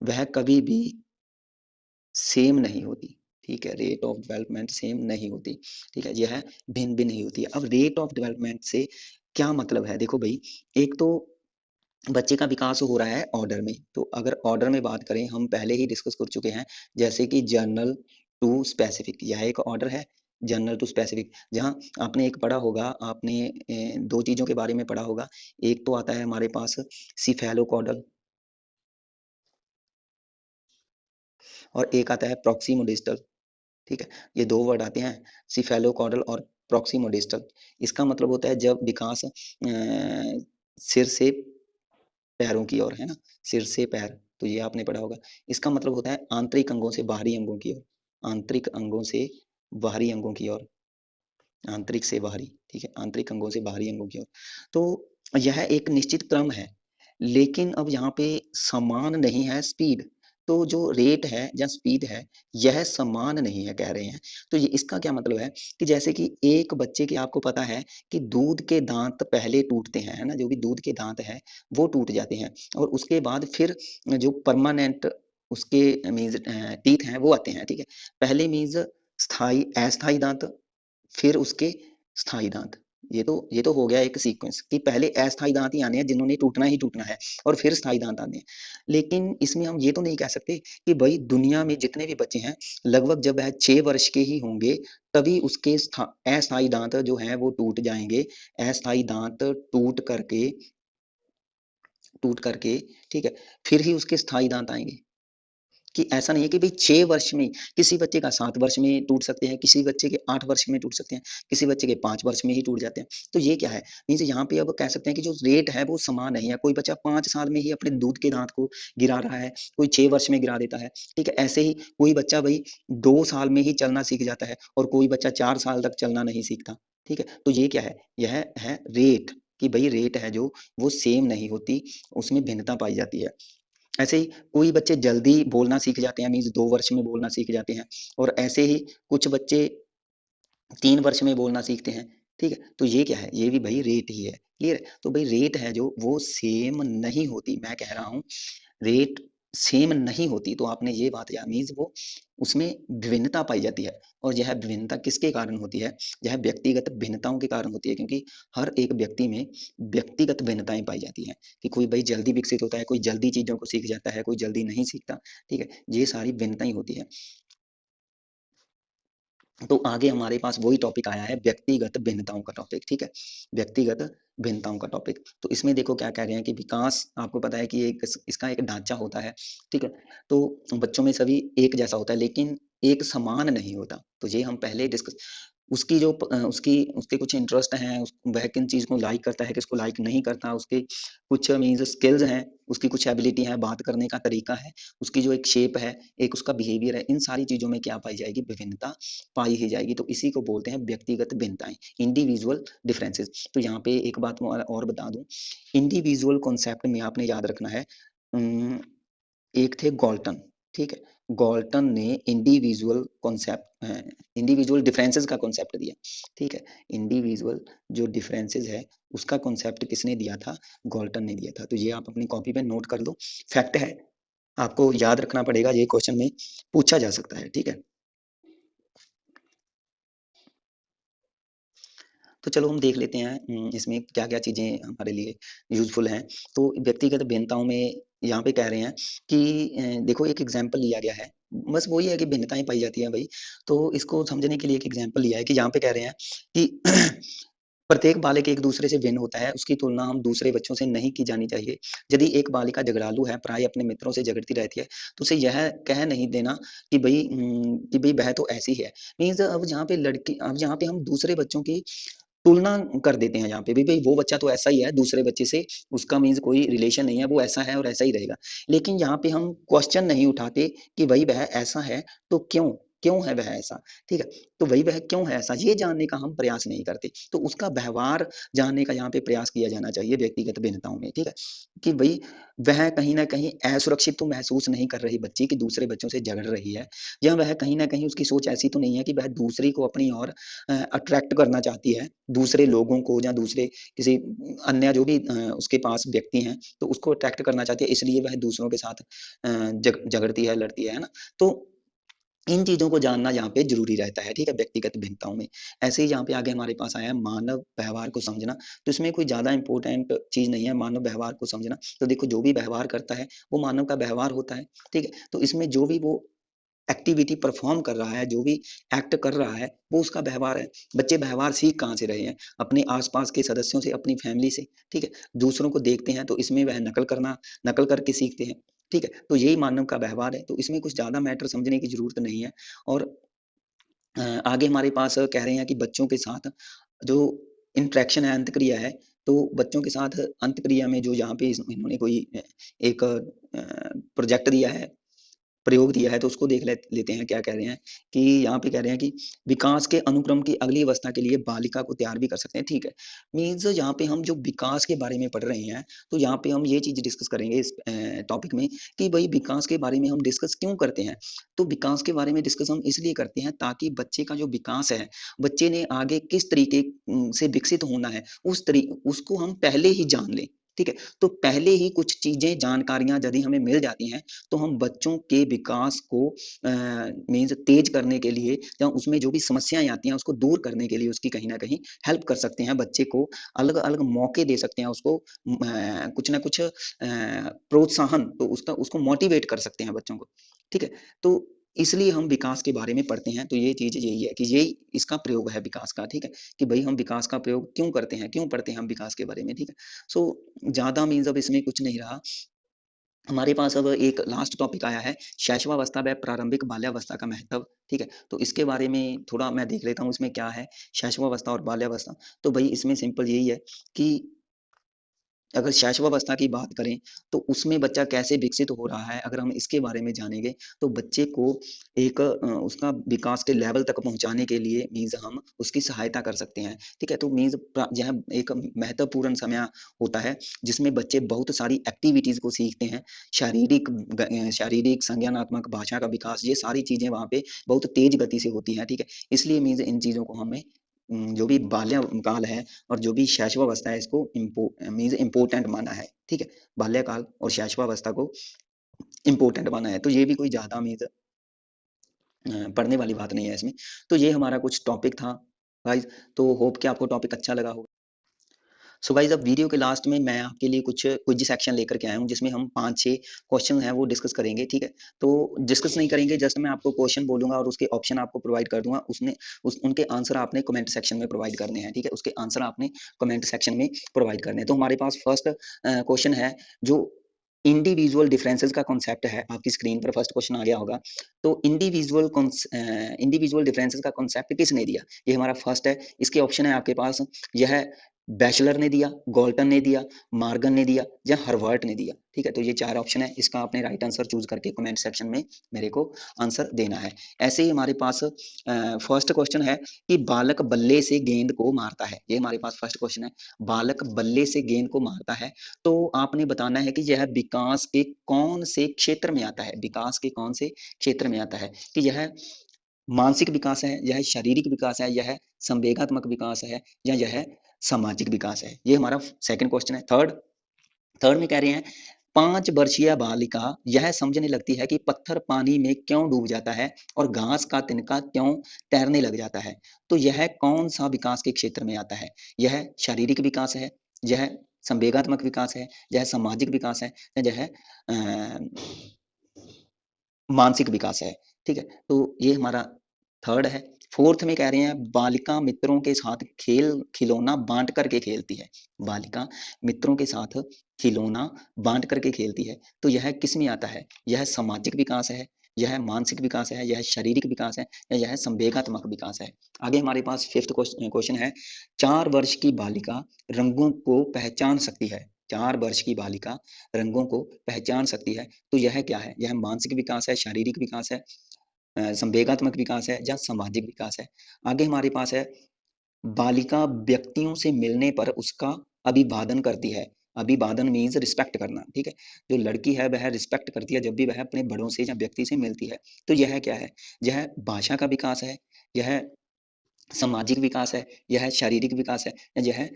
[SPEAKER 1] वह कभी भी सेम नहीं होती, ठीक है? रेट ऑफ डेवलपमेंट सेम नहीं होती, ठीक है? यह भिन्न-भिन्न ही होती है। अब रेट ऑफ डेवलपमेंट से क्या मतलब है? देखो भई, एक तो बच्चे का विकास हो रहा है ऑर्डर में, तो अगर ऑर्डर में बात करें, हम पहले ही डिस्कस कर चुके हैं, जैसे कि जर्नल टू स्पेसिफिक, यह एक ऑर्डर है, जर्नल टू स्पेसिफिक। जहाँ आपने एक पढ़ा होगा, आपने 2 चीज़ों के बारे में पढ़ा होगा, एक तो आता है हमारे पास सिफेलोकॉडल और एक आता है प्रॉक्सिमोडिस्टल, ठीक है? ये 2 वर्ड आते हैं, सिफेलोकॉडल और प्रॉक्सिमोडिस्टल। इसका मतलब होता है जब विकास सिर से पैरों की ओर, है ना? सिर से पैर, तो ये आपने पढ़ा होगा। इसका मतलब होता है आंतरिक अंगों से बाहरी अंगों की ओर, आंतरिक अंगों से बाहरी अंगों की ओर, आंतरिक से बाहरी, ठीक है? आंतरिक अंगों से बाहरी अंगों की ओर। तो यह एक निश्चित क्रम है, लेकिन अब यहाँ पे समान नहीं है स्पीड। तो जो रेट है या स्पीड है यह समान नहीं है कह रहे हैं। तो ये इसका क्या मतलब है कि जैसे कि एक बच्चे के आपको पता है कि दूध के दांत पहले टूटते हैं, है ना? जो भी दूध के दांत है वो टूट जाते हैं और उसके बाद फिर जो परमानेंट उसके मीन्स टीथ हैं वो आते हैं, ठीक है? पहले मीन्स स्थाई अस्थाई दांत, फिर उसके स्थाई दांत। ये तो हो गया एक सीक्वेंस कि पहले अस्थाई दांत ही आने हैं जिन्होंने टूटना ही टूटना है और फिर स्थाई दांत आने हैं। लेकिन इसमें हम ये तो नहीं कह सकते कि भाई दुनिया में जितने भी बच्चे हैं लगभग जब वह 6 वर्ष के ही होंगे तभी उसके अस्थाई दांत जो हैं वो टूट जाएंगे। अस्थाई दांत टूट करके, ठीक है, फिर ही उसके स्थाई दांत आएंगे। कि ऐसा नहीं है कि भाई 6 वर्ष में, किसी बच्चे का 7 वर्ष में टूट सकते हैं, किसी बच्चे के 8 वर्ष में टूट सकते हैं, किसी बच्चे के 5 वर्ष में ही टूट जाते हैं। तो ये क्या है? मीन्स यहाँ पे अब कह सकते हैं कि जो रेट है वो समान नहीं है। कोई बच्चा 5 साल में ही अपने दूध के दाँत को गिरा रहा है, कोई 6 वर्ष में गिरा देता है, ठीक है? ऐसे ही कोई बच्चा भई 2 साल में ही चलना सीख जाता है और कोई बच्चा 4 साल तक चलना नहीं सीखता, ठीक है? तो ये क्या है? यह है रेट कि भई रेट है जो वो सेम नहीं होती, उसमें भिन्नता पाई जाती है। ऐसे ही कोई बच्चे जल्दी बोलना सीख जाते हैं मीन्स 2 वर्ष में बोलना सीख जाते हैं और ऐसे ही कुछ बच्चे 3 वर्ष में बोलना सीखते हैं, ठीक है? तो ये क्या है? ये भी भई रेट ही है, क्लियर है? तो भई रेट है जो वो सेम नहीं होती, मैं कह रहा हूँ रेट सेम नहीं होती, तो आपने ये बात याद मीन्स वो उसमें विभिन्नता पाई जाती है और यह विभिन्नता किसके कारण होती है? यह व्यक्तिगत भिन्नताओं के कारण होती है क्योंकि हर एक व्यक्ति में व्यक्तिगत भिन्नताएँ पाई जाती हैं कि कोई भई जल्दी विकसित होता है, कोई जल्दी चीज़ों को सीख जाता है, कोई जल्दी नहीं सीखता, ठीक है? ये सारी भिन्नताएँ होती हैं। तो आगे हमारे पास वही टॉपिक आया है व्यक्तिगत भिन्नताओं का टॉपिक, ठीक है? व्यक्तिगत भिन्नताओं का टॉपिक। तो इसमें देखो क्या कह रहे हैं कि विकास आपको पता है कि एक इसका एक ढांचा होता है, ठीक है? तो बच्चों में सभी एक जैसा होता है लेकिन एक समान नहीं होता। तो ये हम पहले डिस्कस उसकी जो उसकी उसके कुछ इंटरेस्ट हैं, वह किन चीज़ को लाइक करता है, किसको लाइक नहीं करता, उसके कुछ मीन्स स्किल्स हैं, उसकी कुछ एबिलिटी है, बात करने का तरीका है, उसकी जो एक शेप है, एक उसका बिहेवियर है, इन सारी चीज़ों में क्या पाई जाएगी? विभिन्नता पाई ही जाएगी। तो इसी को बोलते हैं व्यक्तिगत भिन्नताएँ, इंडिविजुअल डिफरेंसेस। तो यहाँ पे एक बात मैं और बता दूँ, इंडिविजुअल कॉन्सेप्ट में आपने याद रखना है उम, एक थे गॉल्टन, ठीक है? गॉल्टन ने इंडिविजुअल डिफरेंसेस का कॉन्सेप्ट दिया, ठीक है? इंडिविजुअल जो डिफरेंसेस है, उसका कॉन्सेप्ट किसने दिया था? गॉल्टन ने दिया था। तो ये आप अपनी कॉपी पे नोट कर लो, फैक्ट है, आपको याद रखना पड़ेगा, ये क्वेश्चन में पूछा जा सकता है, ठीक है? तो चलो हम देख लेते हैं इसमें क्या-क्या चीज़ें हमारे लिए यूज़फुल हैं। तो व्यक्तिगत भिन्नताओं में यहाँ पे कह रहे हैं कि देखो एक एग्ज़ाम्पल लिया गया है। बस वही है कि भिन्नताएँ पाई जाती हैं भई। तो इसको समझने के लिए एक एग्ज़ाम्पल लिया है कि यहाँ पे कह रहे हैं कि प्रत्येक बालक एक दूसरे से भिन्न होता है, उसकी तुलना हम दूसरे बच्चों से नहीं की जानी चाहिए। यदि एक बालिका झगड़ालू है, प्रायः अपने मित्रों से झगड़ती रहती है, तो उसे यह कह नहीं देना कि भई वह तो ऐसी है। मीन्स अब यहाँ पे हम दूसरे बच्चों की तुलना कर देते हैं यहाँ पे भी भई वो बच्चा तो ऐसा ही है दूसरे बच्चे से उसका मीन्स कोई रिलेशन नहीं है, वो ऐसा है और ऐसा ही रहेगा। लेकिन यहाँ पे हम क्वेश्चन नहीं उठाते कि भई वह ऐसा है तो क्यों? क्यों है वह ऐसा? ठीक है? तो भई वह क्यों है ऐसा? ये जानने का हम प्रयास नहीं करते। तो उसका व्यवहार जानने का यहाँ पे प्रयास किया जाना चाहिए व्यक्तिगत भिन्नताओं में, ठीक है? कि भई वह कहीं न कहीं असुरक्षित तो महसूस नहीं कर रही बच्ची कि दूसरे बच्चों से झगड़ रही है या वह कहीं न कहीं उसकी सोच ऐसी तो नहीं है कि वह दूसरी को अपनी ओर अट्रैक्ट करना चाहती है, दूसरे लोगों को या दूसरे किसी अन्य जो भी उसके पास व्यक्ति हैं, तो उसको अट्रैक्ट करना चाहती है इसलिए वह दूसरों के साथ झगड़ती है, लड़ती है ना? तो इन चीज़ों को जानना यहाँ पे ज़रूरी रहता है, ठीक है? व्यक्तिगत भिन्नताओं में। ऐसे ही यहाँ पे आगे हमारे पास आया है मानव व्यवहार को समझना, तो इसमें कोई ज़्यादा इम्पोर्टेंट चीज़ नहीं है मानव व्यवहार को समझना। तो देखो जो भी व्यवहार करता है, वो मानव का व्यवहार होता है, ठीक है? तो इसमें जो भी वो एक्टिविटी परफ़ॉर्म कर रहा है, जो भी एक्ट कर रहा है, वो उसका व्यवहार है। बच्चे व्यवहार सीख कहाँ से रहे हैं? अपने आस-पास के सदस्यों से, अपनी फैमिली से, ठीक है? दूसरों को देखते हैं तो इसमें वह नकल करके सीखते हैं, ठीक है? तो यही मानव का व्यवहार है, तो इसमें कुछ ज़्यादा मैटर समझने की ज़रूरत नहीं है और आगे हमारे पास कह रहे हैं कि बच्चों के साथ जो इंटरेक्शन है, अंतक्रिया है, तो बच्चों के साथ अंतक्रिया में जो यहाँ पे इन्होंने कोई एक प्रोजेक्ट दिया है प्रयोग दिया है, तो उसको देख लेते हैं क्या कह रहे हैं। कि यहाँ पे कह रहे हैं कि विकास के अनुक्रम की अगली अवस्था के लिए बालिका को तैयार भी कर सकते हैं। ठीक है, मीन्स यहाँ पे हम जो विकास के बारे में पढ़ रहे हैं, तो यहाँ पे हम ये चीज डिस्कस करेंगे इस टॉपिक में कि भाई विकास के बारे में हम डिस्कस क्यों करते हैं। तो विकास के बारे में डिस्कस हम इसलिए करते हैं ताकि बच्चे का जो विकास है, बच्चे ने आगे किस तरीके से विकसित होना है, उसको हम पहले ही जान लें। ठीक है, तो पहले ही कुछ चीजें जानकारियां यदि हमें मिल जाती हैं, तो हम बच्चों के विकास को मीन्स तेज करने के लिए या उसमें जो भी समस्याएं आती हैं उसको दूर करने के लिए उसकी कहीं ना कहीं हेल्प कर सकते हैं। बच्चे को अलग अलग मौके दे सकते हैं, उसको कुछ ना कुछ प्रोत्साहन, तो उसका उसको मोटिवेट कर सकते हैं बच्चों को। ठीक है, तो इसलिए हम विकास के बारे में पढ़ते हैं। तो ये चीज यही है कि यही इसका प्रयोग है विकास का। ठीक है, कि भाई हम विकास का प्रयोग क्यों करते हैं, क्यों पढ़ते हैं हम विकास के बारे में। ठीक है, सो ज्यादा मीन्स अब इसमें कुछ नहीं रहा। हमारे पास अब एक लास्ट टॉपिक आया है, शैशवावस्था व प्रारंभिक बाल्यावस्था का महत्व। ठीक है, तो इसके बारे में थोड़ा मैं देख लेता हूँ इसमें क्या है शैशवावस्था और बाल्यावस्था। तो भाई इसमें सिंपल यही है कि अगर शैशवावस्था की बात करें, तो उसमें बच्चा कैसे विकसित हो रहा है, अगर हम इसके बारे में जानेंगे, तो बच्चे को एक उसका विकास के लेवल तक पहुंचाने के लिए मीन्स हम उसकी सहायता कर सकते हैं। ठीक है, तो मीन्स यह एक महत्वपूर्ण समय होता है जिसमें बच्चे बहुत सारी एक्टिविटीज को सीखते हैं। शारीरिक, संज्ञानात्मक, भाषा का विकास, ये सारी चीजें वहाँ पे बहुत तेज गति से होती हैं। ठीक है, इसलिए मीन्स इन चीजों को हमें जो भी बाल्यकाल है और जो भी शैशवावस्था है, इसको मीन्स इम्पोर्टेंट माना है। ठीक है, बाल्यकाल और शैशवावस्था को इम्पोर्टेंट माना है। तो ये भी कोई ज्यादा मीन्स पढ़ने वाली बात नहीं है इसमें। तो ये हमारा कुछ टॉपिक था गाइज। तो होप कि आपको टॉपिक अच्छा लगा होगा। सो गाइज अब वीडियो के लास्ट में मैं आपके लिए कुछ क्विज सेक्शन लेकर के आया हूँ, जिसमें हम 5-6 क्वेश्चन हैं वो डिस्कस करेंगे। ठीक है, तो डिस्कस नहीं करेंगे, जस्ट मैं आपको क्वेश्चन बोलूंगा और उसके ऑप्शन आपको प्रोवाइड कर दूंगा। उनके आंसर आपने कमेंट सेक्शन में प्रोवाइड करने हैं। ठीक है, उसके आंसर आपने कमेंट सेक्शन में प्रोवाइड करने हैं। तो हमारे पास फर्स्ट क्वेश्चन है जो इंडिविजुअल डिफरेंसेस का कॉन्सेप्ट है। आपकी स्क्रीन पर फर्स्ट क्वेश्चन आ गया होगा। तो इंडिविजुअल डिफरेंसेस का कॉन्सेप्ट किसने दिया, ये हमारा फर्स्ट है। इसके ऑप्शन है आपके पास, यह बैचलर ने दिया, गोल्टन ने दिया, मार्गन ने दिया या हर्वर्ट ने दिया। ठीक है, तो ये 4 ऑप्शन है। इसका आपने राइट आंसर चूज करके कमेंट सेक्शन में मेरे को आंसर देना है। ऐसे ही हमारे पास फर्स्ट क्वेश्चन है कि बालक बल्ले से गेंद को मारता है। ये हमारे पास फर्स्ट क्वेश्चन है, बालक बल्ले से गेंद को मारता है। तो आपने बताना है कि यह विकास के कौन से क्षेत्र में आता है, विकास के कौन से क्षेत्र में आता है। कि यह मानसिक विकास है, यह शारीरिक विकास है, यह संवेगात्मक विकास है, या यह सामाजिक विकास है। ये हमारा सेकंड क्वेश्चन है। थर्ड थर्ड में कह रहे हैं 5 वर्षीय बालिका यह समझने लगती है कि पत्थर पानी में क्यों डूब जाता है और घास का तिनका क्यों तैरने लग जाता है। तो यह कौन सा विकास के क्षेत्र में आता है, यह शारीरिक विकास है, यह संवेगात्मक विकास है, यह सामाजिक विकास है, या यह मानसिक विकास है। ठीक है, तो ये हमारा थर्ड है। फोर्थ में कह रहे हैं बालिका मित्रों के साथ खेल खिलौना बांट करके खेलती है। बालिका मित्रों के साथ खिलौना बांट करके खेलती है। तो यह किस में आता है, यह सामाजिक विकास है, यह मानसिक विकास है, यह शारीरिक विकास है, या यह संवेगात्मक विकास है। आगे हमारे पास फिफ्थ क्वेश्चन है 4 वर्ष की बालिका रंगों को पहचान सकती है। 4 वर्ष की बालिका रंगों को पहचान सकती है। तो यह क्या है, यह मानसिक विकास है, शारीरिक विकास है, संवेगात्मक विकास है, या सामाजिक विकास है। आगे हमारे पास है बालिका व्यक्तियों से मिलने पर उसका अभिवादन करती है। अभिवादन मीन्स रिस्पेक्ट करना। ठीक है, जो लड़की है वह रिस्पेक्ट करती है जब भी वह अपने बड़ों से या व्यक्ति से मिलती है। तो यह क्या है, यह भाषा का विकास है, यह सामाजिक विकास है, यह शारीरिक विकास है, या यह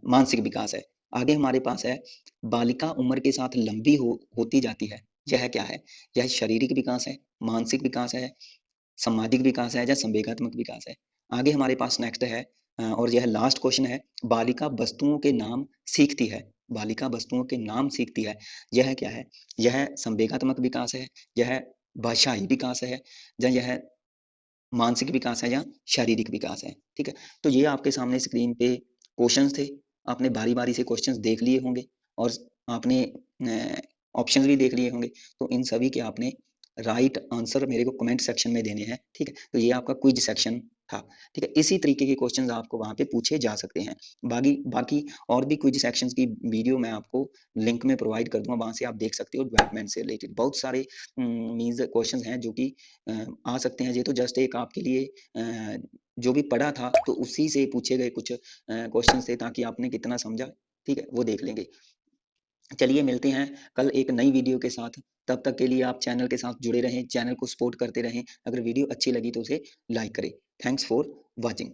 [SPEAKER 1] मानसिक विकास है। आगे हमारे पास है बालिका उम्र के साथ लंबी होती जाती है। यह क्या है, यह शारीरिक विकास है, मानसिक विकास है, सामाजिक विकास है, या संवेगात्मक विकास है। आगे हमारे पास नेक्स्ट है और यह लास्ट क्वेश्चन है बालिका वस्तुओं के नाम सीखती है। बालिका वस्तुओं के नाम सीखती है, यह क्या है, यह संवेगात्मक विकास है, यह भाषाई विकास है, या यह मानसिक विकास है, या शारीरिक विकास है। ठीक है, तो ये आपके सामने स्क्रीन पे क्वेश्चंस थे। आपने बारी बारी से क्वेश्चंस देख लिए होंगे और आपने ऑप्शंस भी देख लिए होंगे। तो इन सभी के आपने राइट आंसर मेरे को कमेंट सेक्शन में देने हैं। ठीक है, तो ये आपका क्विज सेक्शन था, ठीक है? इसी तरीके के क्वेश्चंस आपको वहाँ पे पूछे जा सकते हैं। बाकी बाकी और भी क्विज़ सेक्शंस की वीडियो मैं आपको लिंक में प्रोवाइड कर दूँगा, वहाँ से आप देख सकते हो डेवलपमेंट से रिलेटेड बहुत सारे मीन्स क्वेश्चंस हैं जो कि आ सकते हैं। ये तो जस्ट एक आपके लिए जो भी पढ़ा था तो उसी से पूछे गए कुछ क्वेश्चंस थे ताकि आपने कितना समझा, ठीक है? वो देख लेंगे। चलिए मिलते हैं कल एक नई वीडियो के साथ, तब तक के लिए आप चैनल के साथ जुड़े रहें, चैनल को सपोर्ट करते रहें। अगर वीडियो अच्छी लगी तो उसे लाइक करें। Thanks for watching.